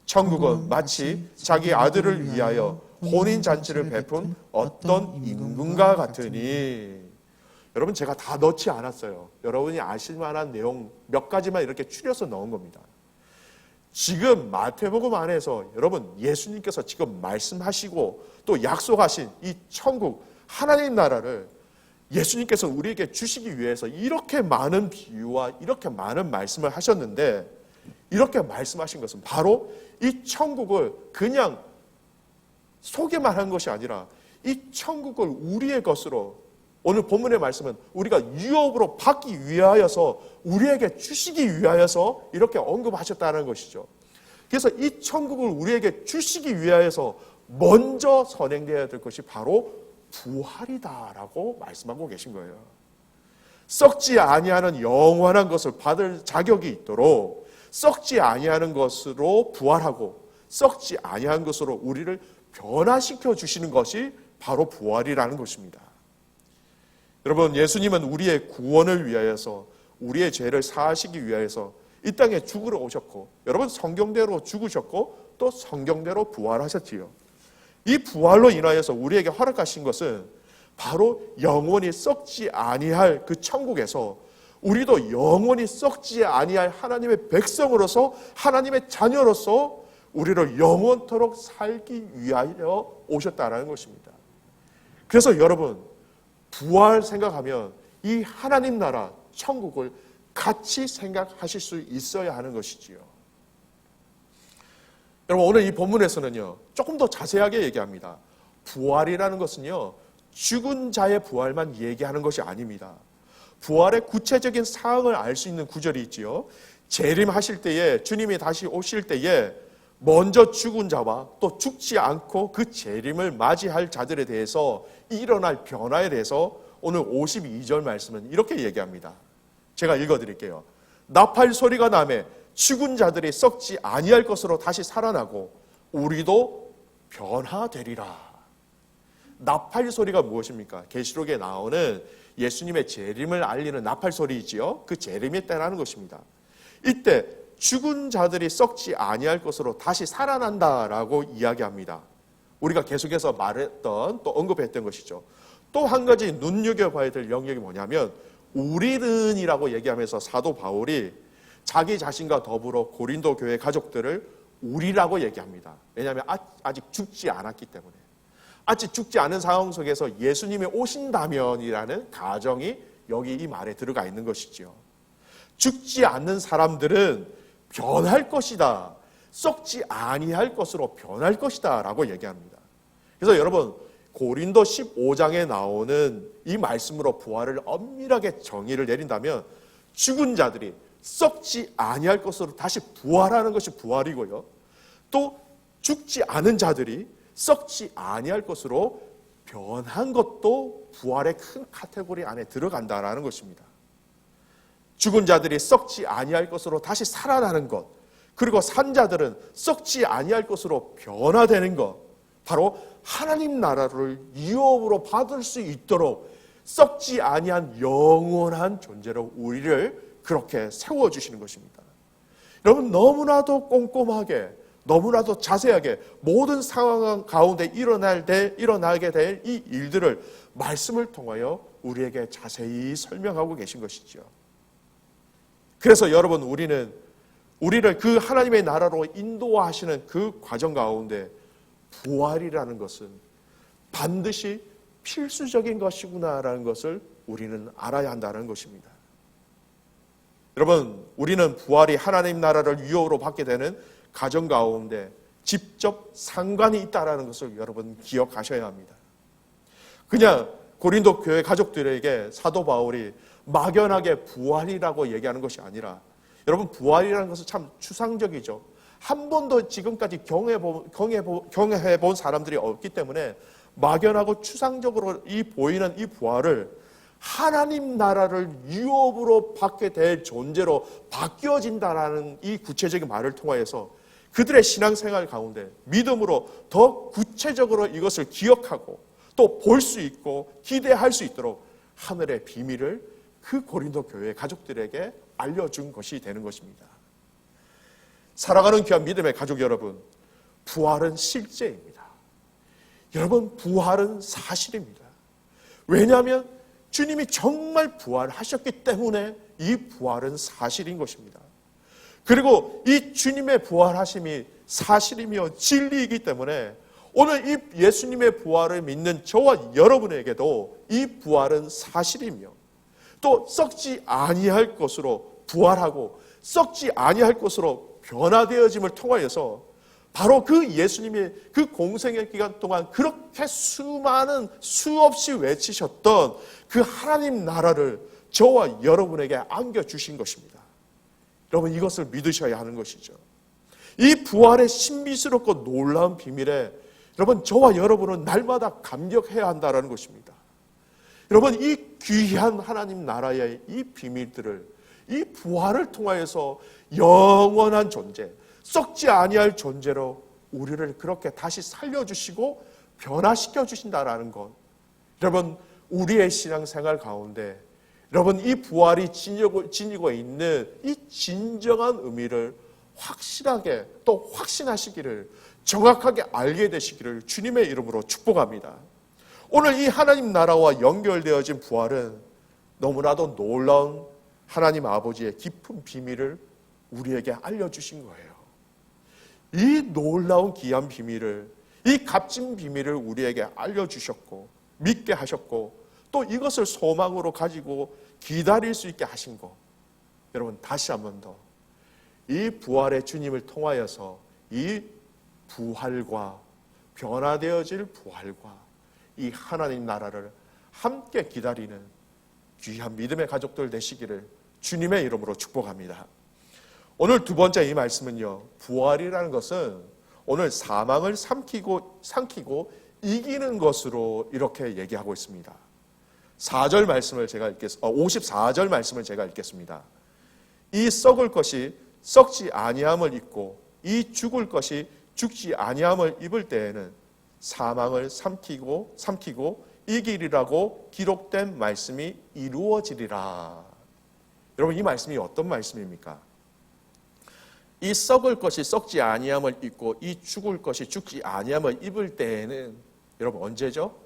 Speaker 4: 천국은 마치 자기 아들을 위하여 혼인잔치를 베푼 어떤 임금과 같으니. 여러분 제가 다 넣지 않았어요. 여러분이 아실 만한 내용 몇 가지만 이렇게 추려서 넣은 겁니다. 지금 마태복음 안에서 여러분 예수님께서 지금 말씀하시고 또 약속하신 이 천국 하나님 나라를 예수님께서 우리에게 주시기 위해서 이렇게 많은 비유와 이렇게 많은 말씀을 하셨는데, 이렇게 말씀하신 것은 바로 이 천국을 그냥 소개만 한 것이 아니라 이 천국을 우리의 것으로, 오늘 본문의 말씀은 우리가 유업으로 받기 위하여서 우리에게 주시기 위하여서 이렇게 언급하셨다는 것이죠. 그래서 이 천국을 우리에게 주시기 위하여서 먼저 선행되어야 될 것이 바로 부활이다라고 말씀하고 계신 거예요. 썩지 아니하는 영원한 것을 받을 자격이 있도록 썩지 아니하는 것으로 부활하고 썩지 아니한 것으로 우리를 변화시켜 주시는 것이 바로 부활이라는 것입니다. 여러분 예수님은 우리의 구원을 위하여서 우리의 죄를 사하시기 위하여서 이 땅에 죽으러 오셨고, 여러분 성경대로 죽으셨고 또 성경대로 부활하셨지요. 이 부활로 인하여서 우리에게 허락하신 것은 바로 영원히 썩지 아니할 그 천국에서 우리도 영원히 썩지 아니할 하나님의 백성으로서 하나님의 자녀로서 우리를 영원토록 살기 위하여 오셨다는 것입니다. 그래서 여러분 부활 생각하면 이 하나님 나라 천국을 같이 생각하실 수 있어야 하는 것이지요. 여러분, 오늘 이 본문에서는요, 조금 더 자세하게 얘기합니다. 부활이라는 것은요, 죽은 자의 부활만 얘기하는 것이 아닙니다. 부활의 구체적인 사항을 알 수 있는 구절이 있지요. 재림하실 때에, 주님이 다시 오실 때에 먼저 죽은 자와 또 죽지 않고 그 재림을 맞이할 자들에 대해서 일어날 변화에 대해서 오늘 52절 말씀은 이렇게 얘기합니다. 제가 읽어드릴게요. 나팔 소리가 나매 죽은 자들이 썩지 아니할 것으로 다시 살아나고 우리도 변화되리라. 나팔 소리가 무엇입니까? 계시록에 나오는 예수님의 재림을 알리는 나팔 소리이지요. 그 재림의 때라는 것입니다. 이때 죽은 자들이 썩지 아니할 것으로 다시 살아난다라고 이야기합니다. 우리가 계속해서 말했던 또 언급했던 것이죠. 또 한 가지 눈여겨봐야 될 영역이 뭐냐면 우리는이라고 얘기하면서 사도 바울이 자기 자신과 더불어 고린도 교회 가족들을 우리라고 얘기합니다. 왜냐하면 아직 죽지 않았기 때문에. 아직 죽지 않은 상황 속에서 예수님이 오신다면이라는 가정이 여기 이 말에 들어가 있는 것이지요. 죽지 않는 사람들은 변할 것이다. 썩지 아니할 것으로 변할 것이다 라고 얘기합니다. 그래서 여러분, 고린도 15장에 나오는 이 말씀으로 부활을 엄밀하게 정의를 내린다면 죽은 자들이 썩지 아니할 것으로 다시 부활하는 것이 부활이고요. 또 죽지 않은 자들이 썩지 아니할 것으로 변한 것도 부활의 큰 카테고리 안에 들어간다라는 것입니다. 죽은 자들이 썩지 아니할 것으로 다시 살아나는 것, 그리고 산 자들은 썩지 아니할 것으로 변화되는 것, 바로 하나님 나라를 유업으로 받을 수 있도록 썩지 아니한 영원한 존재로 우리를 그렇게 세워주시는 것입니다. 여러분, 너무나도 꼼꼼하게, 너무나도 자세하게 모든 상황 가운데 일어나게 될 이 일들을 말씀을 통하여 우리에게 자세히 설명하고 계신 것이죠. 그래서 여러분, 우리를 그 하나님의 나라로 인도하시는 그 과정 가운데 부활이라는 것은 반드시 필수적인 것이구나라는 것을 우리는 알아야 한다는 것입니다. 여러분, 우리는 부활이 하나님 나라를 유업으로 받게 되는 가정 가운데 직접 상관이 있다는 것을 여러분 기억하셔야 합니다. 그냥 고린도 교회 가족들에게 사도 바울이 막연하게 부활이라고 얘기하는 것이 아니라, 여러분, 부활이라는 것은 참 추상적이죠. 한 번도 지금까지 경험해본 사람들이 없기 때문에 막연하고 추상적으로 보이는 이 부활을 하나님 나라를 유업으로 받게 될 존재로 바뀌어진다라는 이 구체적인 말을 통하여서 그들의 신앙생활 가운데 믿음으로 더 구체적으로 이것을 기억하고 또 볼 수 있고 기대할 수 있도록 하늘의 비밀을 그 고린도 교회 가족들에게 알려준 것이 되는 것입니다. 사랑하는 귀한 믿음의 가족 여러분, 부활은 실제입니다. 여러분, 부활은 사실입니다. 왜냐하면 주님이 정말 부활하셨기 때문에 이 부활은 사실인 것입니다. 그리고 이 주님의 부활하심이 사실이며 진리이기 때문에 오늘 이 예수님의 부활을 믿는 저와 여러분에게도 이 부활은 사실이며 또 썩지 아니할 것으로 부활하고 썩지 아니할 것으로 변화되어짐을 통하여서 바로 그 예수님이 그 공생의 기간 동안 그렇게 수없이 외치셨던 그 하나님 나라를 저와 여러분에게 안겨주신 것입니다. 여러분, 이것을 믿으셔야 하는 것이죠. 이 부활의 신비스럽고 놀라운 비밀에 여러분, 저와 여러분은 날마다 감격해야 한다는 것입니다. 여러분, 이 귀한 하나님 나라의 이 비밀들을, 이 부활을 통하여서 영원한 존재, 썩지 아니할 존재로 우리를 그렇게 다시 살려주시고 변화시켜 주신다라는 것, 여러분, 우리의 신앙생활 가운데 여러분, 이 부활이 지니고 있는 이 진정한 의미를 확실하게 또 확신하시기를, 정확하게 알게 되시기를 주님의 이름으로 축복합니다. 오늘 이 하나님 나라와 연결되어진 부활은 너무나도 놀라운 하나님 아버지의 깊은 비밀을 우리에게 알려주신 거예요. 이 놀라운 귀한 비밀을, 이 값진 비밀을 우리에게 알려주셨고 믿게 하셨고 또 이것을 소망으로 가지고 기다릴 수 있게 하신 것, 여러분 다시 한 번 더 이 부활의 주님을 통하여서 이 부활과 변화되어질 부활과 이 하나님 나라를 함께 기다리는 귀한 믿음의 가족들 되시기를 주님의 이름으로 축복합니다. 오늘 두 번째 이 말씀은요, 부활이라는 것은 오늘 사망을 삼키고 이기는 것으로 이렇게 얘기하고 있습니다. 54절 말씀을 제가 읽겠습니다. 이 썩을 것이 썩지 아니함을 입고 이 죽을 것이 죽지 아니함을 입을 때에는 사망을 삼키고 이기리라고 기록된 말씀이 이루어지리라. 여러분 이 말씀이 어떤 말씀입니까? 이 썩을 것이 썩지 아니함을 입고 이 죽을 것이 죽지 아니함을 입을 때에는 여러분 언제죠?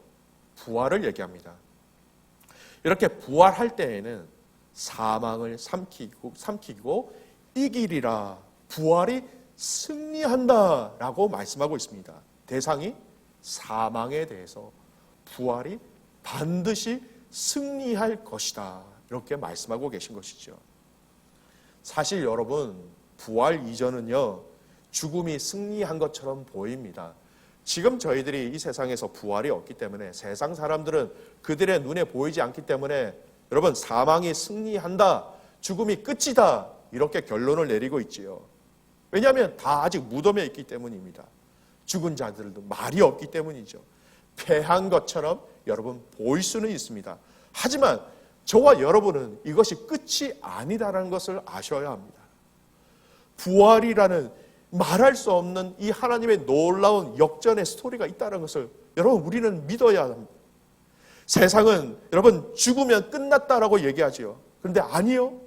Speaker 4: 부활을 얘기합니다. 이렇게 부활할 때에는 사망을 삼키고 이기리라. 부활이 승리한다라고 말씀하고 있습니다. 대상이 사망에 대해서 부활이 반드시 승리할 것이다. 이렇게 말씀하고 계신 것이죠. 사실 여러분 부활 이전은요 죽음이 승리한 것처럼 보입니다. 지금 저희들이 이 세상에서 부활이 없기 때문에 세상 사람들은 그들의 눈에 보이지 않기 때문에 여러분 사망이 승리한다, 죽음이 끝이다 이렇게 결론을 내리고 있지요. 왜냐하면 다 아직 무덤에 있기 때문입니다. 죽은 자들도 말이 없기 때문이죠. 패한 것처럼 여러분 보일 수는 있습니다. 하지만 저와 여러분은 이것이 끝이 아니다라는 것을 아셔야 합니다. 부활이라는 말할 수 없는 이 하나님의 놀라운 역전의 스토리가 있다는 것을 여러분 우리는 믿어야 합니다. 세상은 여러분 죽으면 끝났다라고 얘기하지요. 그런데 아니요.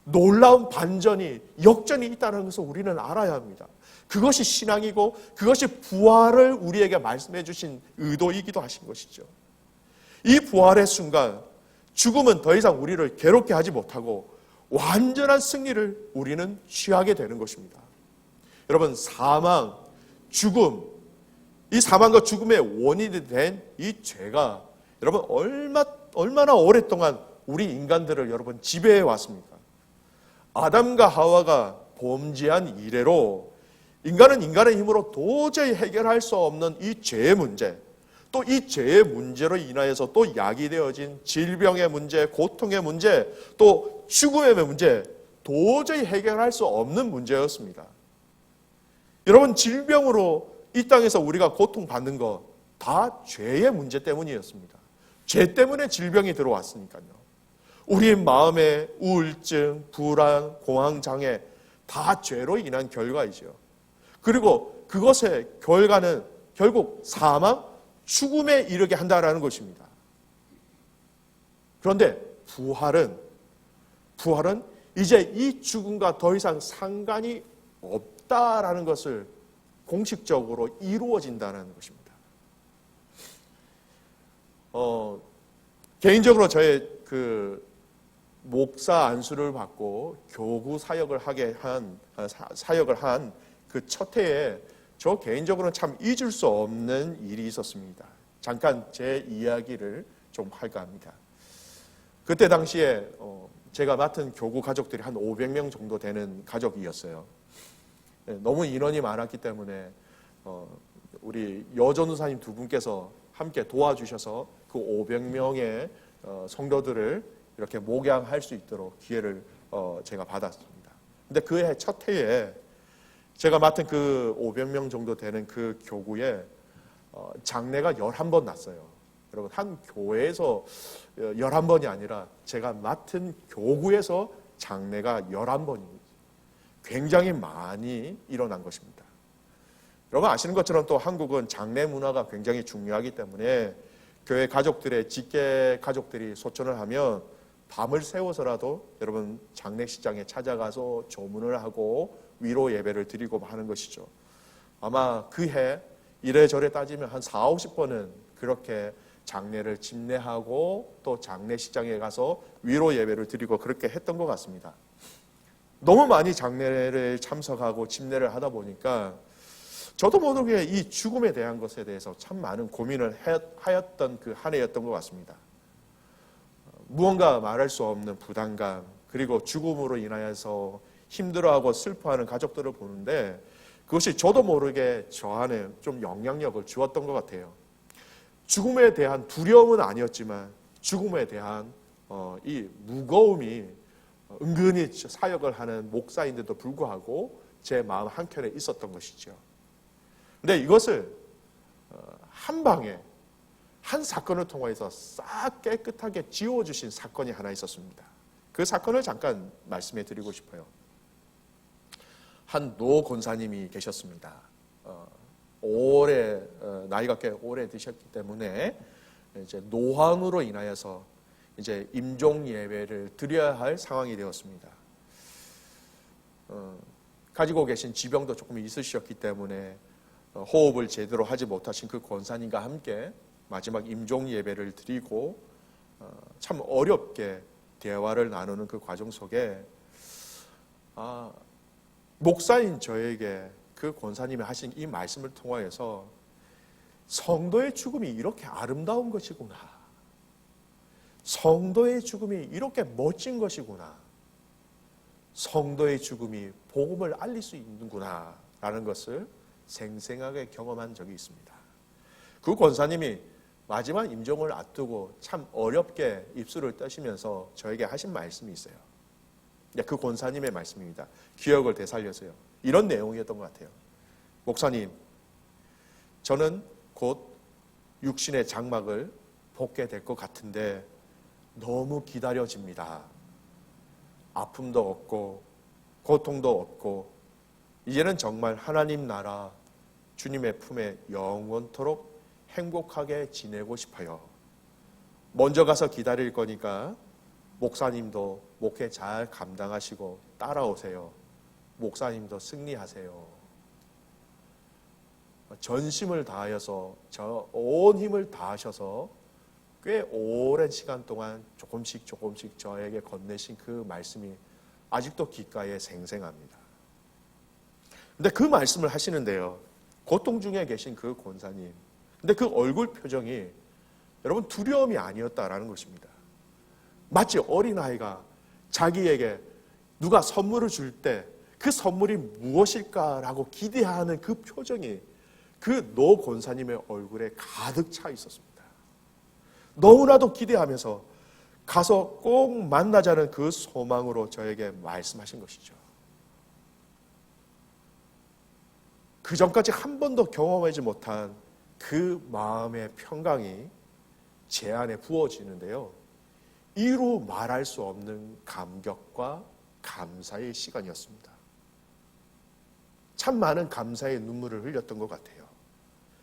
Speaker 4: 놀라운 반전이 역전이 있다는 것을 우리는 알아야 합니다. 그것이 신앙이고 그것이 부활을 우리에게 말씀해 주신 의도이기도 하신 것이죠. 이 부활의 순간 죽음은 더 이상 우리를 괴롭게 하지 못하고 완전한 승리를 우리는 취하게 되는 것입니다. 여러분 사망, 죽음, 이 사망과 죽음의 원인이 된 이 죄가 여러분 얼마나 오랫동안 우리 인간들을 여러분 지배해 왔습니까? 아담과 하와가 범죄한 이래로 인간은 인간의 힘으로 도저히 해결할 수 없는 이 죄의 문제, 또 이 죄의 문제로 인하여서 또 야기되어진 질병의 문제, 고통의 문제, 또 죽음의 문제, 도저히 해결할 수 없는 문제였습니다. 여러분 질병으로 이 땅에서 우리가 고통받는 거 다 죄의 문제 때문이었습니다. 죄 때문에 질병이 들어왔으니까요. 우리 마음의 우울증, 불안, 공황장애 다 죄로 인한 결과이죠. 그리고 그것의 결과는 결국 사망, 죽음에 이르게 한다라는 것입니다. 그런데 부활은 이제 이 죽음과 더 이상 상관이 없다라는 것을 공식적으로 이루어진다는 것입니다. 개인적으로 저의 그 목사 안수를 받고 교구 사역을 한 그 첫 해에 저 개인적으로는 참 잊을 수 없는 일이 있었습니다. 잠깐 제 이야기를 좀 할까 합니다. 그때 당시에 제가 맡은 교구 가족들이 한 500명 정도 되는 가족이었어요. 너무 인원이 많았기 때문에 우리 여전우사님 두 분께서 함께 도와주셔서 그 500명의 성도들을 이렇게 목양할 수 있도록 기회를 제가 받았습니다. 근데 그 해 첫 해에 제가 맡은 그 500명 정도 되는 그 교구에 장례가 11번 났어요. 여러분 한 교회에서 11번이 아니라 제가 맡은 교구에서 장례가 11번입니다. 굉장히 많이 일어난 것입니다. 여러분 아시는 것처럼 또 한국은 장례 문화가 굉장히 중요하기 때문에 교회 가족들의 직계 가족들이 소천을 하면 밤을 새워서라도 여러분 장례식장에 찾아가서 조문을 하고 위로 예배를 드리고 하는 것이죠. 아마 그 해 이래저래 따지면 한 4, 50번은 그렇게 장례를 집례하고 또 장례식장에 가서 위로 예배를 드리고 그렇게 했던 것 같습니다. 너무 많이 장례를 참석하고 집례를 하다 보니까 저도 모르게 이 죽음에 대한 것에 대해서 참 많은 고민을 하였던 그 한 해였던 것 같습니다. 무언가 말할 수 없는 부담감, 그리고 죽음으로 인하여서 힘들어하고 슬퍼하는 가족들을 보는데 그것이 저도 모르게 저 안에 좀 영향력을 주었던 것 같아요. 죽음에 대한 두려움은 아니었지만 죽음에 대한 이 무거움이 은근히 사역을 하는 목사인데도 불구하고 제 마음 한켠에 있었던 것이죠. 근데 이것을 한 방에 한 사건을 통해서 싹 깨끗하게 지워주신 사건이 하나 있었습니다. 그 사건을 잠깐 말씀해 드리고 싶어요. 한 노 권사님이 계셨습니다. 나이가 꽤 오래 드셨기 때문에 이제 노환으로 인하여서 이제 임종 예배를 드려야 할 상황이 되었습니다. 가지고 계신 지병도 조금 있으셨기 때문에 호흡을 제대로 하지 못하신 그 권사님과 함께 마지막 임종 예배를 드리고 참 어렵게 대화를 나누는 그 과정 속에 목사인 저에게 그 권사님이 하신 이 말씀을 통하여서 성도의 죽음이 이렇게 아름다운 것이구나. 성도의 죽음이 이렇게 멋진 것이구나. 성도의 죽음이 복음을 알릴 수 있는구나 라는 것을 생생하게 경험한 적이 있습니다. 그 권사님이 마지막 임종을 앞두고 참 어렵게 입술을 떠시면서 저에게 하신 말씀이 있어요. 그 권사님의 말씀입니다. 기억을 되살려서요. 이런 내용이었던 것 같아요. 목사님, 저는 곧 육신의 장막을 벗게 될 것 같은데 너무 기다려집니다. 아픔도 없고 고통도 없고 이제는 정말 하나님 나라 주님의 품에 영원토록 행복하게 지내고 싶어요. 먼저 가서 기다릴 거니까 목사님도 목회 잘 감당하시고 따라오세요. 목사님도 승리하세요. 전심을 다하여서 온 힘을 다하셔서 꽤 오랜 시간 동안 조금씩 저에게 건네신 그 말씀이 아직도 귓가에 생생합니다. 근데 그 말씀을 하시는데요. 고통 중에 계신 그 권사님. 근데 그 얼굴 표정이 여러분 두려움이 아니었다라는 것입니다. 마치 어린아이가 자기에게 누가 선물을 줄 때 그 선물이 무엇일까라고 기대하는 그 표정이 그 노 권사님의 얼굴에 가득 차 있었습니다. 너무나도 기대하면서 가서 꼭 만나자는 그 소망으로 저에게 말씀하신 것이죠. 그 전까지 한 번도 경험하지 못한 그 마음의 평강이 제 안에 부어지는데요. 이루 말할 수 없는 감격과 감사의 시간이었습니다. 참 많은 감사의 눈물을 흘렸던 것 같아요.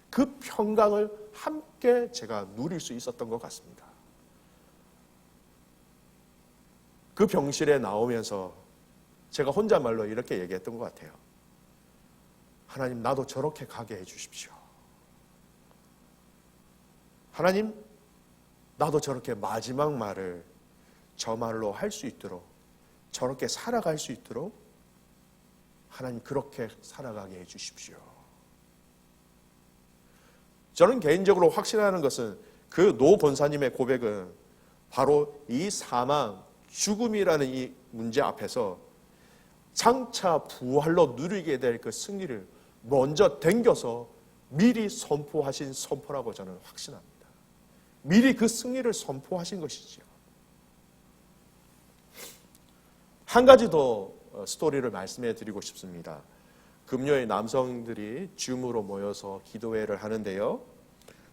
Speaker 4: 그 평강을 함께 제가 누릴 수 있었던 것 같습니다. 그 병실에 나오면서 제가 혼잣말로 이렇게 얘기했던 것 같아요. 하나님, 나도 저렇게 가게 해주십시오. 하나님, 나도 저렇게 마지막 말을 저 말로 할 수 있도록, 저렇게 살아갈 수 있도록 하나님 그렇게 살아가게 해주십시오. 저는 개인적으로 확신하는 것은 그 노 권사님의 고백은 바로 이 사망, 죽음이라는 이 문제 앞에서 장차 부활로 누리게 될 그 승리를 먼저 당겨서 미리 선포하신 선포라고 저는 확신합니다. 미리 그 승리를 선포하신 것이지요. 한 가지 더 스토리를 말씀해 드리고 싶습니다. 금요일 남성들이 줌으로 모여서 기도회를 하는데요.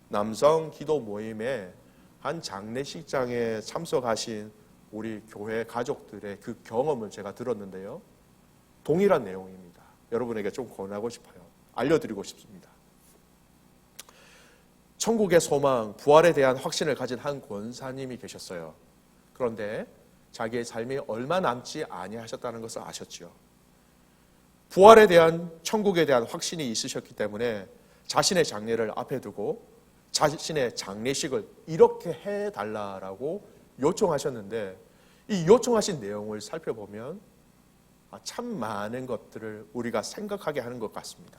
Speaker 4: 남성 기도 모임에 한 장례식장에 참석하신 우리 교회 가족들의 그 경험을 제가 들었는데요. 동일한 내용입니다. 여러분에게 좀 권하고 싶어요. 알려드리고 싶습니다. 천국의 소망, 부활에 대한 확신을 가진 한 권사님이 계셨어요. 그런데 자기의 삶이 얼마 남지 아니하셨다는 것을 아셨죠. 부활에 대한, 천국에 대한 확신이 있으셨기 때문에 자신의 장례를 앞에 두고 자신의 장례식을 이렇게 해달라고 요청하셨는데, 이 요청하신 내용을 살펴보면 참 많은 것들을 우리가 생각하게 하는 것 같습니다.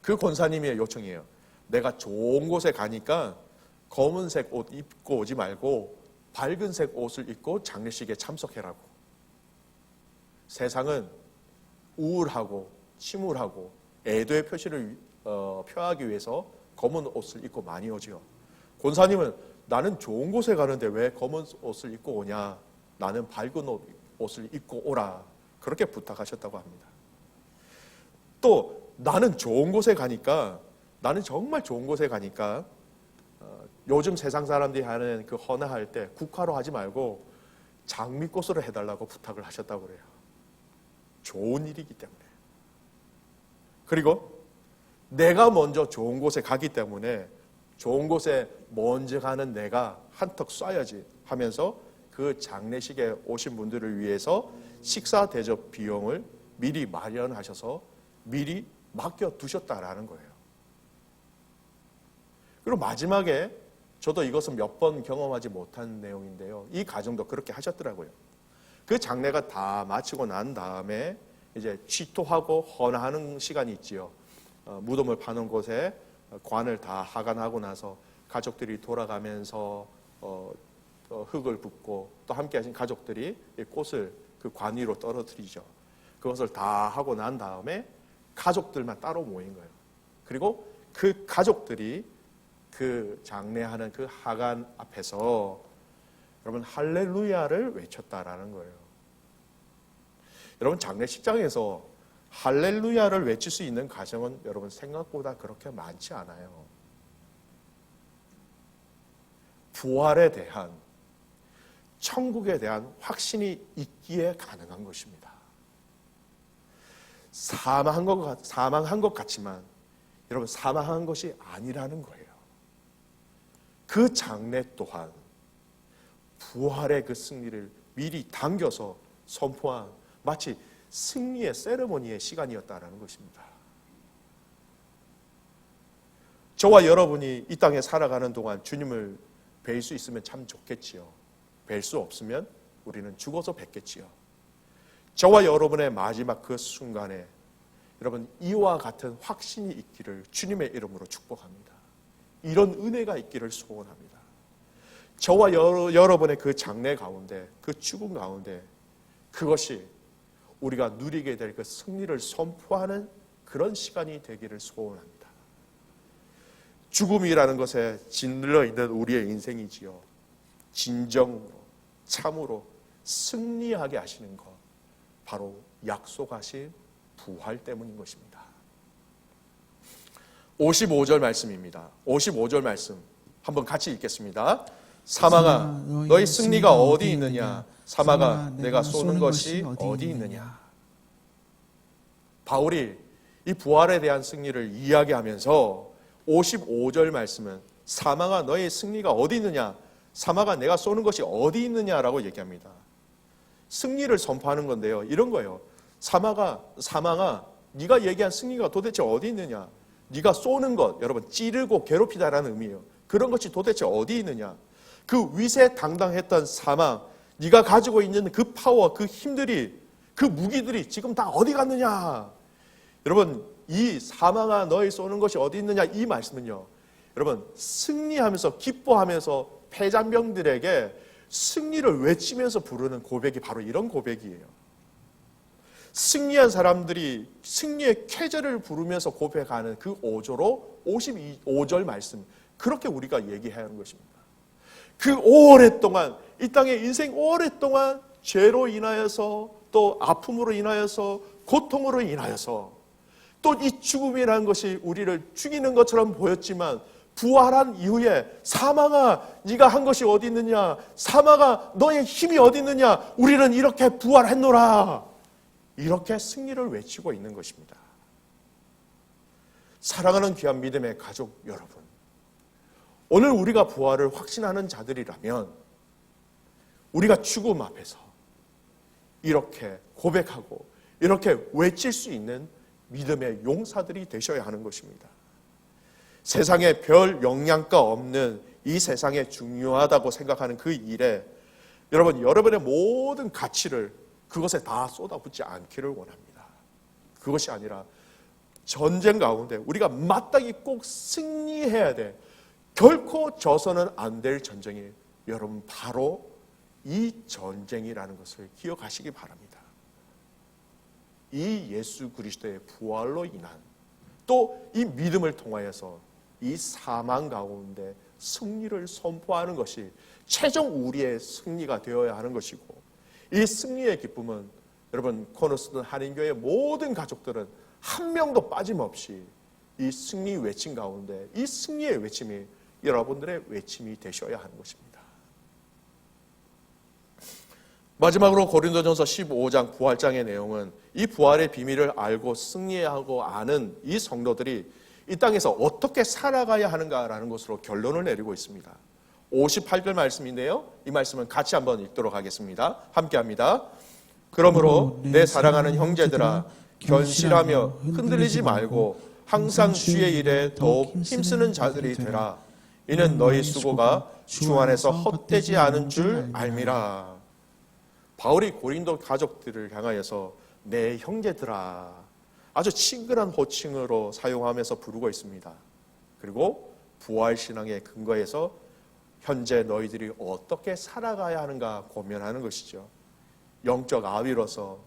Speaker 4: 그 권사님의 요청이에요. 내가 좋은 곳에 가니까 검은색 옷 입고 오지 말고 밝은색 옷을 입고 장례식에 참석해라고. 세상은 우울하고 침울하고 애도의 표시를 표하기 위해서 검은 옷을 입고 많이 오지요. 권사님은 나는 좋은 곳에 가는데 왜 검은 옷을 입고 오냐? 나는 밝은 옷을 입고 오라. 그렇게 부탁하셨다고 합니다. 또 나는 좋은 곳에 가니까, 나는 정말 좋은 곳에 가니까 요즘 세상 사람들이 하는 그 헌화할 때 국화로 하지 말고 장미꽃으로 해달라고 부탁을 하셨다고 그래요. 좋은 일이기 때문에. 그리고 내가 먼저 좋은 곳에 가기 때문에 좋은 곳에 먼저 가는 내가 한턱 쏴야지 하면서 그 장례식에 오신 분들을 위해서 식사 대접 비용을 미리 마련하셔서 미리 맡겨두셨다라는 거예요. 그리고 마지막에 저도 이것은 몇 번 경험하지 못한 내용인데요. 이 가정도 그렇게 하셨더라고요. 그 장례가 다 마치고 난 다음에 이제 취토하고 헌화하는 시간이 있지요. 무덤을 파는 곳에 관을 다 하관하고 나서 가족들이 돌아가면서 흙을 붓고 또 함께 하신 가족들이 꽃을 그 관 위로 떨어뜨리죠. 그것을 다 하고 난 다음에 가족들만 따로 모인 거예요. 그리고 그 가족들이 그 장례하는 그 하관 앞에서 여러분 할렐루야를 외쳤다라는 거예요. 여러분 장례식장에서 할렐루야를 외칠 수 있는 가정은 여러분 생각보다 그렇게 많지 않아요. 부활에 대한, 천국에 대한 확신이 있기에 가능한 것입니다. 사망한 것 같지만 여러분 사망한 것이 아니라는 거예요. 그 장례 또한 부활의 그 승리를 미리 당겨서 선포한 마치 승리의 세레모니의 시간이었다라는 것입니다. 저와 여러분이 이 땅에 살아가는 동안 주님을 뵐 수 있으면 참 좋겠지요. 뵐 수 없으면 우리는 죽어서 뵙겠지요. 저와 여러분의 마지막 그 순간에 여러분 이와 같은 확신이 있기를 주님의 이름으로 축복합니다. 이런 은혜가 있기를 소원합니다. 저와 여러분의 그 장례 가운데, 그 죽음 가운데 그것이 우리가 누리게 될 그 승리를 선포하는 그런 시간이 되기를 소원합니다. 죽음이라는 것에 짓눌러 있는 우리의 인생이지요. 진정으로, 참으로 승리하게 하시는 것, 바로 약속하신 부활 때문인 것입니다. 55절 말씀입니다. 55절 말씀 한번 같이 읽겠습니다. 사망아 너희 승리가 어디 있느냐? 사망아 내가 쏘는 것이 어디 있느냐? 바울이 이 부활에 대한 승리를 이야기하면서 55절 말씀은 사망아 너의 승리가 어디 있느냐? 사망아 내가 쏘는 것이 어디 있느냐라고 얘기합니다. 승리를 선포하는 건데요. 이런 거예요. 사망아 네가 얘기한 승리가 도대체 어디 있느냐? 네가 쏘는 것, 여러분 찌르고 괴롭히다라는 의미예요. 그런 것이 도대체 어디 있느냐? 그 위세당당했던 사망, 네가 가지고 있는 그 파워, 그 힘들이, 그 무기들이 지금 다 어디 갔느냐? 여러분 이 사망아 너희 쏘는 것이 어디 있느냐 이 말씀은요. 여러분 승리하면서 기뻐하면서 패잔병들에게 승리를 외치면서 부르는 고백이 바로 이런 고백이에요. 승리한 사람들이 승리의 쾌제를 부르면서 고백하는 그 5조로 55절 말씀, 그렇게 우리가 얘기해야 하는 것입니다. 그 오랫동안 이 땅에 인생 오랫동안 죄로 인하여서 또 아픔으로 인하여서 고통으로 인하여서 또 이 죽음이라는 것이 우리를 죽이는 것처럼 보였지만 부활한 이후에 사망아 네가 한 것이 어디 있느냐? 사망아 너의 힘이 어디 있느냐? 우리는 이렇게 부활했노라. 이렇게 승리를 외치고 있는 것입니다. 사랑하는 귀한 믿음의 가족 여러분, 오늘 우리가 부활을 확신하는 자들이라면 우리가 죽음 앞에서 이렇게 고백하고 이렇게 외칠 수 있는 믿음의 용사들이 되셔야 하는 것입니다. 세상에 별 영향가 없는 이 세상에 중요하다고 생각하는 그 일에 여러분의 모든 가치를 그것에 다 쏟아붓지 않기를 원합니다. 그것이 아니라 전쟁 가운데 우리가 마땅히 꼭 승리해야 돼. 결코 져서는 안 될 전쟁이 여러분 바로 이 전쟁이라는 것을 기억하시기 바랍니다. 이 예수 그리스도의 부활로 인한 또 이 믿음을 통하여서 이 사망 가운데 승리를 선포하는 것이 최종 우리의 승리가 되어야 하는 것이고, 이 승리의 기쁨은 여러분 코너스톤 한인교회 모든 가족들은 한 명도 빠짐없이 이 승리 외침 가운데 이 승리의 외침이 여러분들의 외침이 되셔야 하는 것입니다. 마지막으로 고린도전서 15장 부활장의 내용은 이 부활의 비밀을 알고 승리하고 아는 이 성도들이 이 땅에서 어떻게 살아가야 하는가라는 것으로 결론을 내리고 있습니다. 58절 말씀인데요. 이 말씀은 같이 한번 읽도록 하겠습니다. 함께합니다. 그러므로 내 사랑하는 형제들아, 견실하며 흔들리지 말고 항상 주의 일에 더욱 힘쓰는 자들이 되라. 이는 너희 수고가 주 안에서 헛되지 않은 줄 알미라. 바울이 고린도 가족들을 향하여서 내 형제들아, 아주 친근한 호칭으로 사용하면서 부르고 있습니다. 그리고 부활신앙의 근거에서 현재 너희들이 어떻게 살아가야 하는가 고민하는 것이죠. 영적 아위로서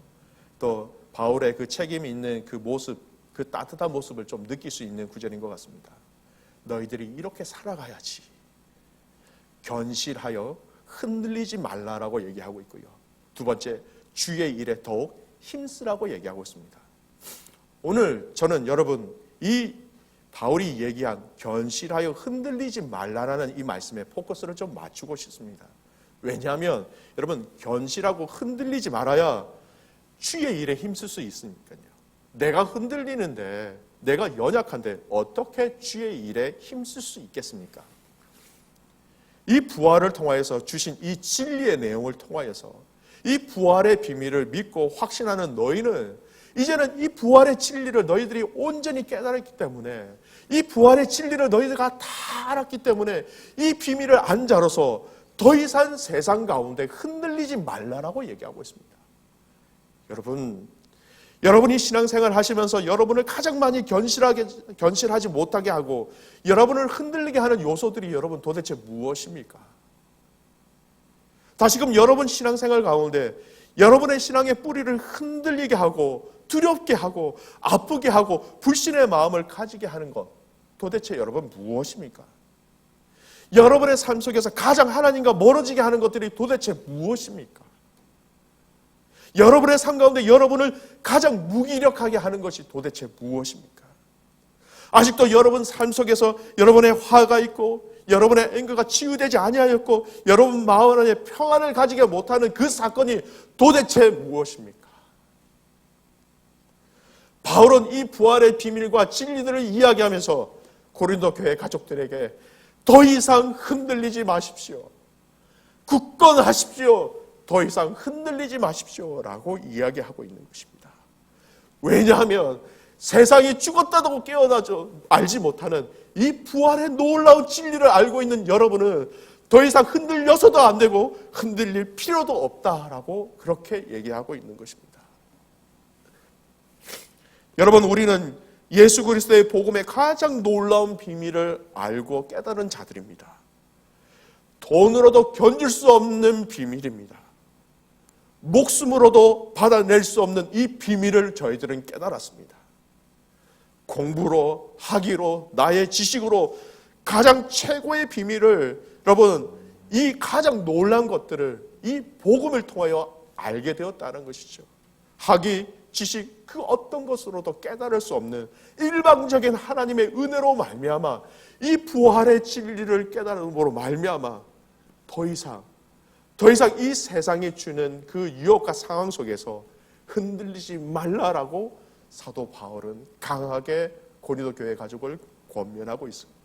Speaker 4: 또 바울의 그 책임이 있는 그 모습, 그 따뜻한 모습을 좀 느낄 수 있는 구절인 것 같습니다. 너희들이 이렇게 살아가야지. 견실하여 흔들리지 말라라고 얘기하고 있고요. 두 번째, 주의 일에 더욱 힘쓰라고 얘기하고 있습니다. 오늘 저는 여러분 이 바울이 얘기한 견실하여 흔들리지 말라라는 이 말씀에 포커스를 좀 맞추고 싶습니다. 왜냐하면 여러분 견실하고 흔들리지 말아야 주의 일에 힘쓸 수 있으니까요. 내가 흔들리는데, 내가 연약한데 어떻게 주의 일에 힘쓸 수 있겠습니까? 이 부활을 통하여서 주신 이 진리의 내용을 통하여서 이 부활의 비밀을 믿고 확신하는 너희는 이제는 이 부활의 진리를 너희들이 온전히 깨달았기 때문에, 이 부활의 진리를 너희들가 다 알았기 때문에 이 비밀을 안 자로서 더 이상 세상 가운데 흔들리지 말라라고 얘기하고 있습니다. 여러분이 신앙생활 하시면서 여러분을 가장 많이 견실하지 못하게 하고 여러분을 흔들리게 하는 요소들이 여러분 도대체 무엇입니까? 다시금 여러분 신앙생활 가운데 여러분의 신앙의 뿌리를 흔들리게 하고 두렵게 하고 아프게 하고 불신의 마음을 가지게 하는 것, 도대체 여러분 무엇입니까? 여러분의 삶 속에서 가장 하나님과 멀어지게 하는 것들이 도대체 무엇입니까? 여러분의 삶 가운데 여러분을 가장 무기력하게 하는 것이 도대체 무엇입니까? 아직도 여러분 삶 속에서 여러분의 화가 있고 여러분의 앵거가 치유되지 아니하였고 여러분 마음 안에 평안을 가지게 못하는 그 사건이 도대체 무엇입니까? 바울은 이 부활의 비밀과 진리들을 이야기하면서 고린도 교회 가족들에게 더 이상 흔들리지 마십시오. 굳건하십시오. 더 이상 흔들리지 마십시오라고 이야기하고 있는 것입니다. 왜냐하면 세상이 죽었다고 깨어나죠. 알지 못하는 이 부활의 놀라운 진리를 알고 있는 여러분은 더 이상 흔들려서도 안 되고 흔들릴 필요도 없다라고 그렇게 얘기하고 있는 것입니다. 여러분, 우리는 예수 그리스도의 복음의 가장 놀라운 비밀을 알고 깨달은 자들입니다. 돈으로도 견딜 수 없는 비밀입니다. 목숨으로도 받아낼 수 없는 이 비밀을 저희들은 깨달았습니다. 공부로, 학위로, 나의 지식으로 가장 최고의 비밀을, 여러분, 이 가장 놀라운 것들을 이 복음을 통하여 알게 되었다는 것이죠. 학위, 지식, 그 어떤 것으로도 깨달을 수 없는 일방적인 하나님의 은혜로 말미암아 이 부활의 진리를 깨달음으로 말미암아 더 이상 이 세상이 주는 그 유혹과 상황 속에서 흔들리지 말라라고 사도 바울은 강하게 고린도 교회 가족을 권면하고 있습니다.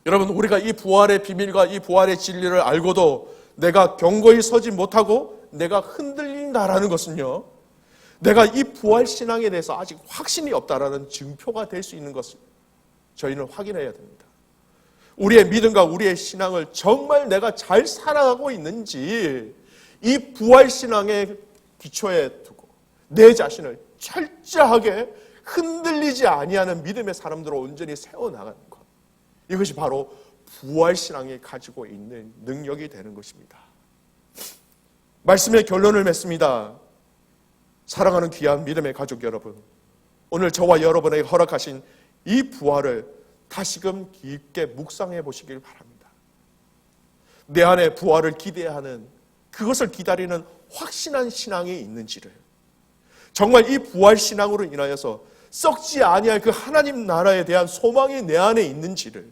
Speaker 4: 여러분, 우리가 이 부활의 비밀과 이 부활의 진리를 알고도 내가 견고히 서지 못하고 내가 흔들린다라는 것은요, 내가 이 부활 신앙에 대해서 아직 확신이 없다라는 증표가 될 수 있는 것을 저희는 확인해야 됩니다. 우리의 믿음과 우리의 신앙을 정말 내가 잘 살아가고 있는지 이 부활 신앙의 기초에 두고 내 자신을 철저하게 흔들리지 아니하는 믿음의 사람들로 온전히 세워나가는 것, 이것이 바로 부활신앙이 가지고 있는 능력이 되는 것입니다. 말씀의 결론을 맺습니다. 사랑하는 귀한 믿음의 가족 여러분, 오늘 저와 여러분에게 허락하신 이 부활을 다시금 깊게 묵상해 보시길 바랍니다. 내 안에 부활을 기대하는, 그것을 기다리는 확신한 신앙이 있는지를, 정말 이 부활신앙으로 인하여서 썩지 아니할 그 하나님 나라에 대한 소망이 내 안에 있는지를,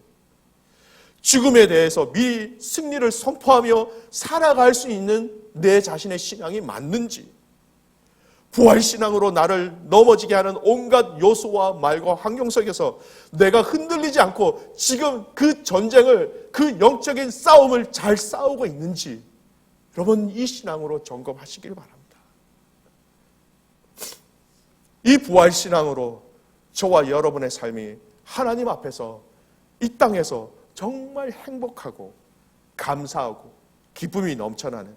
Speaker 4: 죽음에 대해서 미리 승리를 선포하며 살아갈 수 있는 내 자신의 신앙이 맞는지, 부활신앙으로 나를 넘어지게 하는 온갖 요소와 말과 환경 속에서 내가 흔들리지 않고 지금 그 전쟁을, 그 영적인 싸움을 잘 싸우고 있는지, 여러분 이 신앙으로 점검하시길 바랍니다. 이 부활신앙으로 저와 여러분의 삶이 하나님 앞에서 이 땅에서 정말 행복하고 감사하고 기쁨이 넘쳐나는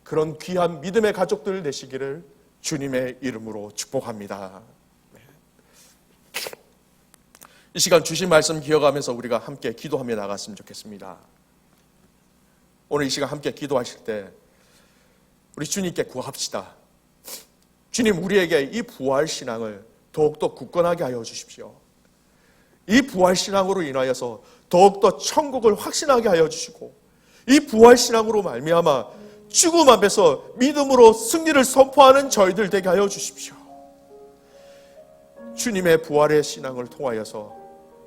Speaker 4: 그런 귀한 믿음의 가족들 되시기를 주님의 이름으로 축복합니다. 이 시간 주신 말씀 기억하면서 우리가 함께 기도하며 나갔으면 좋겠습니다. 오늘 이 시간 함께 기도하실 때 우리 주님께 구합시다. 주님, 우리에게 이 부활신앙을 더욱더 굳건하게 하여 주십시오. 이 부활신앙으로 인하여서 더욱더 천국을 확신하게 하여 주시고, 이 부활신앙으로 말미암아 죽음 앞에서 믿음으로 승리를 선포하는 저희들 되게 하여 주십시오. 주님의 부활의 신앙을 통하여서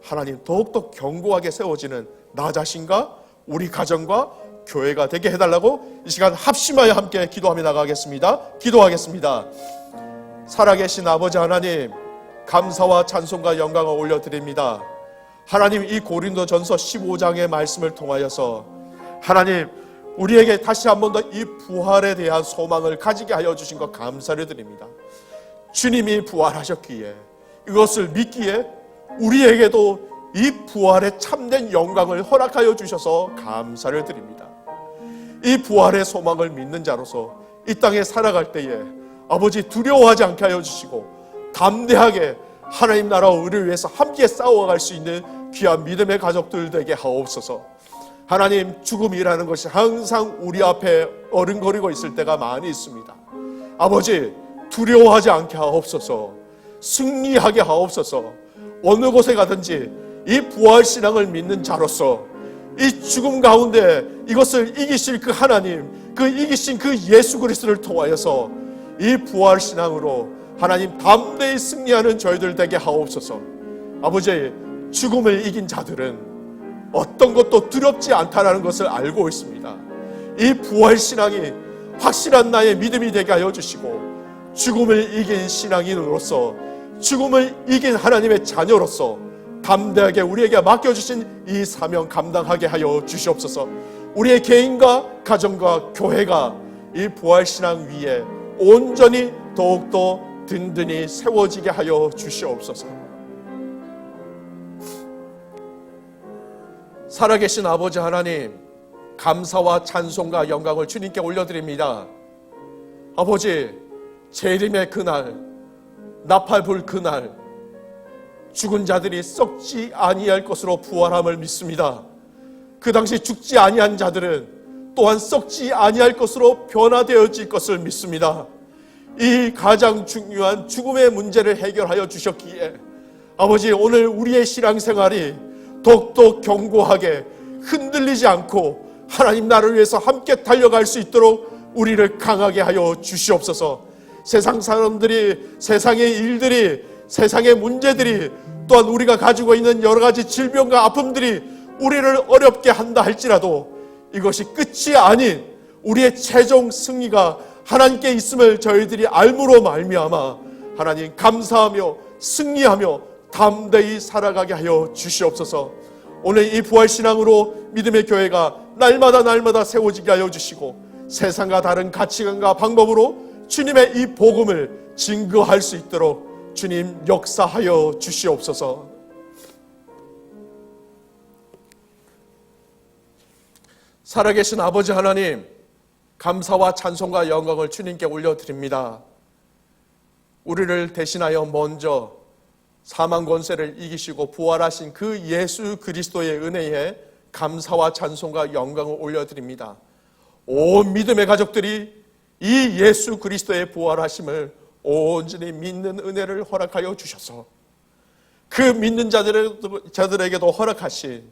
Speaker 4: 하나님 더욱더 견고하게 세워지는 나 자신과 우리 가정과 교회가 되게 해달라고 이 시간 합심하여 함께 기도하며 나가겠습니다. 기도하겠습니다. 살아계신 아버지 하나님, 감사와 찬송과 영광을 올려드립니다. 하나님, 이 고린도전서 15장의 말씀을 통하여서 하나님 우리에게 다시 한 번 더 이 부활에 대한 소망을 가지게 하여 주신 것 감사를 드립니다. 주님이 부활하셨기에 이것을 믿기에 우리에게도 이 부활의 참된 영광을 허락하여 주셔서 감사를 드립니다. 이 부활의 소망을 믿는 자로서 이 땅에 살아갈 때에 아버지 두려워하지 않게 하여 주시고 담대하게 하나님 나라와 의를 위해서 함께 싸워갈 수 있는 귀한 믿음의 가족들 되게 하옵소서. 하나님, 죽음이라는 것이 항상 우리 앞에 어른거리고 있을 때가 많이 있습니다. 아버지, 두려워하지 않게 하옵소서. 승리하게 하옵소서. 어느 곳에 가든지 이 부활신앙을 믿는 자로서 이 죽음 가운데 이것을 이기실 그 하나님, 그 이기신 그 예수 그리스도를 통하여서 이 부활신앙으로 하나님 담대히 승리하는 저희들 되게 하옵소서. 아버지, 죽음을 이긴 자들은 어떤 것도 두렵지 않다는 것을 알고 있습니다. 이 부활신앙이 확실한 나의 믿음이 되게 하여 주시고, 죽음을 이긴 신앙인으로서, 죽음을 이긴 하나님의 자녀로서 담대하게 우리에게 맡겨주신 이 사명 감당하게 하여 주시옵소서. 우리의 개인과 가정과 교회가 이 부활신앙 위에 온전히 더욱더 든든히 세워지게 하여 주시옵소서. 살아계신 아버지 하나님, 감사와 찬송과 영광을 주님께 올려드립니다. 아버지, 재림의 그날, 나팔불 그날, 죽은 자들이 썩지 아니할 것으로 부활함을 믿습니다. 그 당시 죽지 아니한 자들은 또한 썩지 아니할 것으로 변화되어질 것을 믿습니다. 이 가장 중요한 죽음의 문제를 해결하여 주셨기에 아버지, 오늘 우리의 신앙생활이 더욱더 견고하게 흔들리지 않고 하나님 나라를 위해서 함께 달려갈 수 있도록 우리를 강하게 하여 주시옵소서. 세상 사람들이, 세상의 일들이, 세상의 문제들이, 또한 우리가 가지고 있는 여러 가지 질병과 아픔들이 우리를 어렵게 한다 할지라도 이것이 끝이 아닌 우리의 최종 승리가 하나님께 있음을 저희들이 알므로 말미암아 하나님 감사하며 승리하며 담대히 살아가게 하여 주시옵소서. 오늘 이 부활신앙으로 믿음의 교회가 날마다 세워지게 하여 주시고, 세상과 다른 가치관과 방법으로 주님의 이 복음을 증거할 수 있도록 주님 역사하여 주시옵소서. 살아계신 아버지 하나님, 감사와 찬송과 영광을 주님께 올려드립니다. 우리를 대신하여 먼저 사망 권세를 이기시고 부활하신 그 예수 그리스도의 은혜에 감사와 찬송과 영광을 올려드립니다. 온 믿음의 가족들이 이 예수 그리스도의 부활하심을 온전히 믿는 은혜를 허락하여 주셔서 그 믿는 자들에게도 허락하신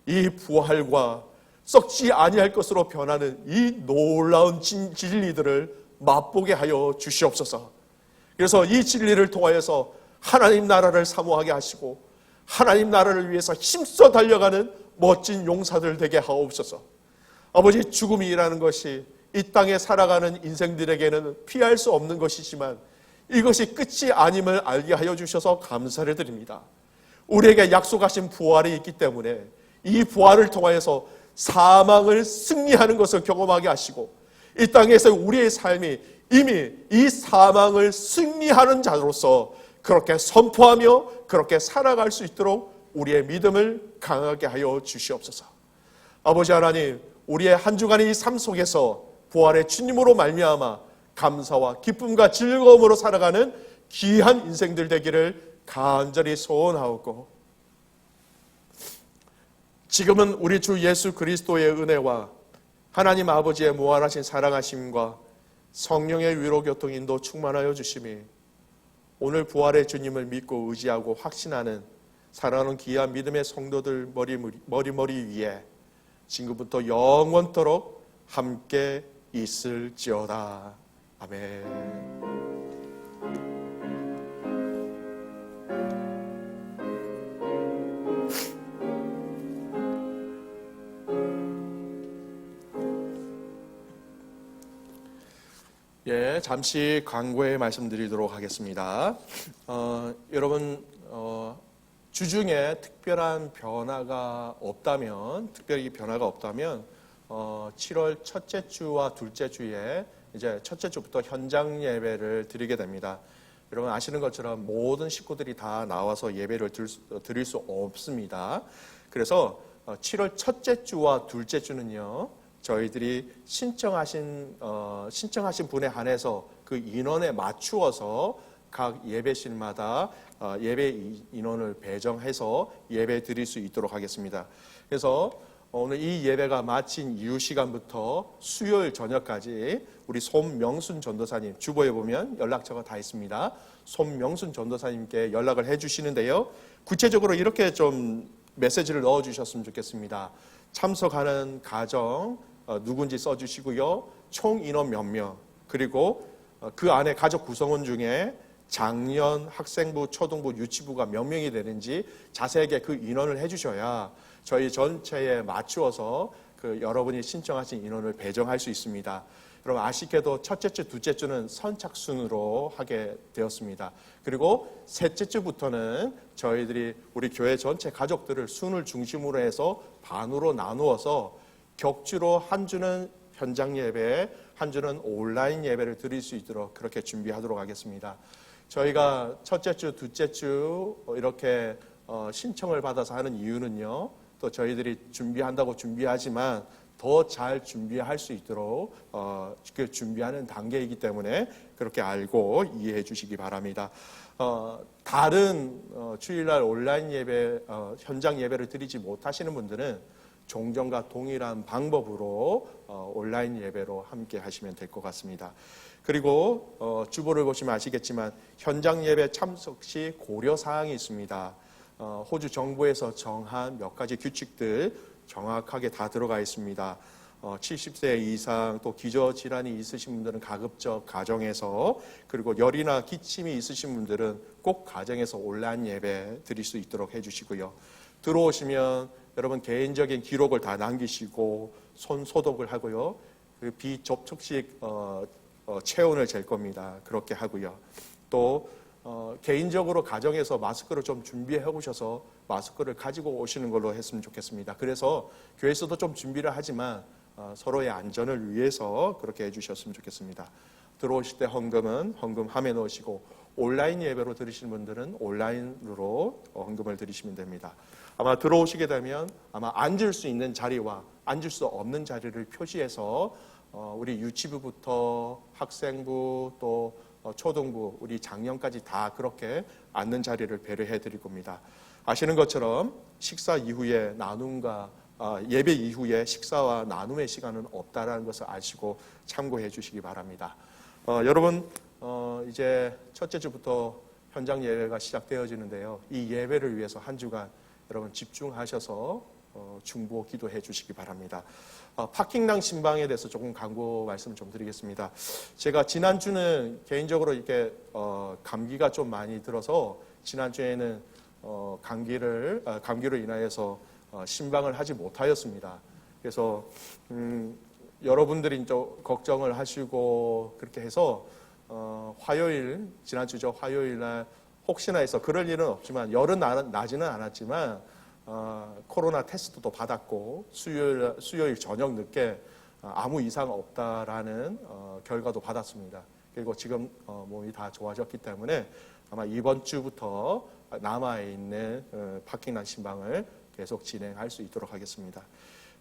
Speaker 4: 이 부활과 썩지 아니할 것으로 변하는 이 놀라운 진리들을 맛보게 하여 주시옵소서. 그래서 이 진리를 통하여서 하나님 나라를 사모하게 하시고 하나님 나라를 위해서 힘써 달려가는 멋진 용사들 되게 하옵소서. 아버지, 죽음이라는 것이 이 땅에 살아가는 인생들에게는 피할 수 없는 것이지만 이것이 끝이 아님을 알게 하여 주셔서 감사를 드립니다. 우리에게 약속하신 부활이 있기 때문에 이 부활을 통하여서 사망을 승리하는 것을 경험하게 하시고 이 땅에서 우리의 삶이 이미 이 사망을 승리하는 자로서 그렇게 선포하며 그렇게 살아갈 수 있도록 우리의 믿음을 강하게 하여 주시옵소서. 아버지 하나님, 우리의 한 주간의 이 삶 속에서 부활의 주님으로 말미암아 감사와 기쁨과 즐거움으로 살아가는 귀한 인생들 되기를 간절히 소원하옵고, 지금은 우리 주 예수 그리스도의 은혜와 하나님 아버지의 무한하신 사랑하심과 성령의 위로 교통 인도 충만하여 주심이 오늘 부활의 주님을 믿고 의지하고 확신하는 사랑하는 귀한 믿음의 성도들 머리 위에 지금부터 영원토록 함께 있을지어다. 아멘. 예, 잠시 광고에 말씀드리도록 하겠습니다. 여러분, 주중에 특별히 변화가 없다면 7월 첫째 주와 둘째 주에 이제 첫째 주부터 현장 예배를 드리게 됩니다. 여러분 아시는 것처럼 모든 식구들이 다 나와서 예배를 드릴 수 없습니다. 그래서 7월 첫째 주와 둘째 주는요, 저희들이 신청하신 분에 한해서 그 인원에 맞추어서 각 예배실마다 예배 인원을 배정해서 예배 드릴 수 있도록 하겠습니다. 그래서 오늘 이 예배가 마친 이후 시간부터 수요일 저녁까지 우리 손명순 전도사님, 주보에 보면 연락처가 다 있습니다. 손명순 전도사님께 연락을 해주시는데요, 구체적으로 이렇게 좀 메시지를 넣어주셨으면 좋겠습니다. 참석하는 가정 누군지 써주시고요, 총 인원 몇 명, 그리고 그 안에 가족 구성원 중에 장년, 학생부, 초등부, 유치부가 몇 명이 되는지 자세하게 그 인원을 해주셔야 저희 전체에 맞추어서 그 여러분이 신청하신 인원을 배정할 수 있습니다. 여러분 아쉽게도 첫째 주, 둘째 주는 선착순으로 하게 되었습니다. 그리고 셋째 주부터는 저희들이 우리 교회 전체 가족들을 순을 중심으로 해서 반으로 나누어서 격주로 한 주는 현장 예배, 한 주는 온라인 예배를 드릴 수 있도록 그렇게 준비하도록 하겠습니다. 저희가 첫째 주, 둘째 주 이렇게 신청을 받아서 하는 이유는요, 또 저희들이 준비한다고 준비하지만 더 잘 준비할 수 있도록 그 준비하는 단계이기 때문에 그렇게 알고 이해해 주시기 바랍니다. 다른 주일날 온라인 예배, 현장 예배를 드리지 못하시는 분들은 종전과 동일한 방법으로 온라인 예배로 함께 하시면 될 것 같습니다. 그리고 주보를 보시면 아시겠지만 현장 예배 참석 시 고려 사항이 있습니다. 호주 정부에서 정한 몇 가지 규칙들 정확하게 다 들어가 있습니다. 70세 이상 또 기저질환이 있으신 분들은 가급적 가정에서, 그리고 열이나 기침이 있으신 분들은 꼭 가정에서 온라인 예배 드릴 수 있도록 해주시고요. 들어오시면 여러분 개인적인 기록을 다 남기시고 손 소독을 하고요. 그 비접촉식 체온을 잴 겁니다. 그렇게 하고요. 또 개인적으로 가정에서 마스크를 좀 준비해 오셔서 마스크를 가지고 오시는 걸로 했으면 좋겠습니다. 그래서 교회에서도 좀 준비를 하지만 서로의 안전을 위해서 그렇게 해주셨으면 좋겠습니다. 들어오실 때 헌금은 헌금함에 넣으시고 온라인 예배로 드리시는 분들은 온라인으로 헌금을 드리시면 됩니다. 아마 들어오시게 되면 아마 앉을 수 있는 자리와 앉을 수 없는 자리를 표시해서 우리 유치부부터 학생부 또 초등부, 우리 장년까지 다 그렇게 앉는 자리를 배려해 드릴 겁니다. 아시는 것처럼 식사 이후에 나눔과 예배 이후에 식사와 나눔의 시간은 없다라는 것을 아시고 참고해 주시기 바랍니다. 여러분 이제 첫째 주부터 현장 예배가 시작되어지는데요. 이 예배를 위해서 한 주간 여러분 집중하셔서 중보 기도해 주시기 바랍니다. 파킹랑 신방에 대해서 조금 광고 말씀 좀 드리겠습니다. 제가 지난주는 개인적으로 이렇게 감기가 좀 많이 들어서 지난주에는 감기로 인하여서 신방을 하지 못하였습니다. 그래서 여러분들이 좀 걱정을 하시고 그렇게 해서 화요일 지난주죠 화요일 날 혹시나 해서 그럴 일은 없지만 열은 나지는 않았지만 코로나 테스트도 받았고 수요일 저녁 늦게 아무 이상 없다라는 결과도 받았습니다. 그리고 지금 몸이 다 좋아졌기 때문에 아마 이번 주부터 남아있는 파킹란 신방을 계속 진행할 수 있도록 하겠습니다.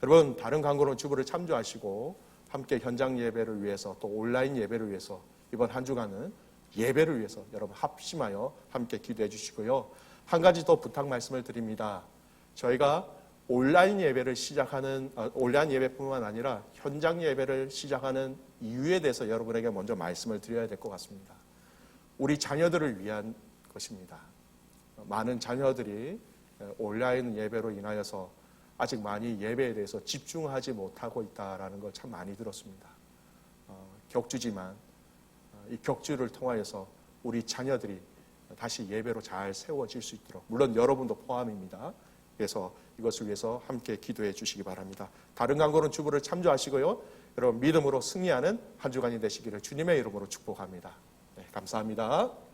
Speaker 4: 여러분 다른 광고는 주부를 참조하시고 함께 현장 예배를 위해서 또 온라인 예배를 위해서 이번 한 주간은 예배를 위해서 여러분 합심하여 함께 기도해 주시고요. 한 가지 더 부탁 말씀을 드립니다. 저희가 온라인 예배를 시작하는 온라인 예배뿐만 아니라 현장 예배를 시작하는 이유에 대해서 여러분에게 먼저 말씀을 드려야 될 것 같습니다. 우리 자녀들을 위한 것입니다. 많은 자녀들이 온라인 예배로 인하여서 아직 많이 예배에 대해서 집중하지 못하고 있다라는 걸 참 많이 들었습니다. 격주지만 이 격주를 통하여서 우리 자녀들이 다시 예배로 잘 세워질 수 있도록 물론 여러분도 포함입니다. 그래서 이것을 위해서 함께 기도해 주시기 바랍니다. 다른 광고는 주부를 참조하시고요. 여러분 믿음으로 승리하는 한 주간이 되시기를 주님의 이름으로 축복합니다. 네, 감사합니다.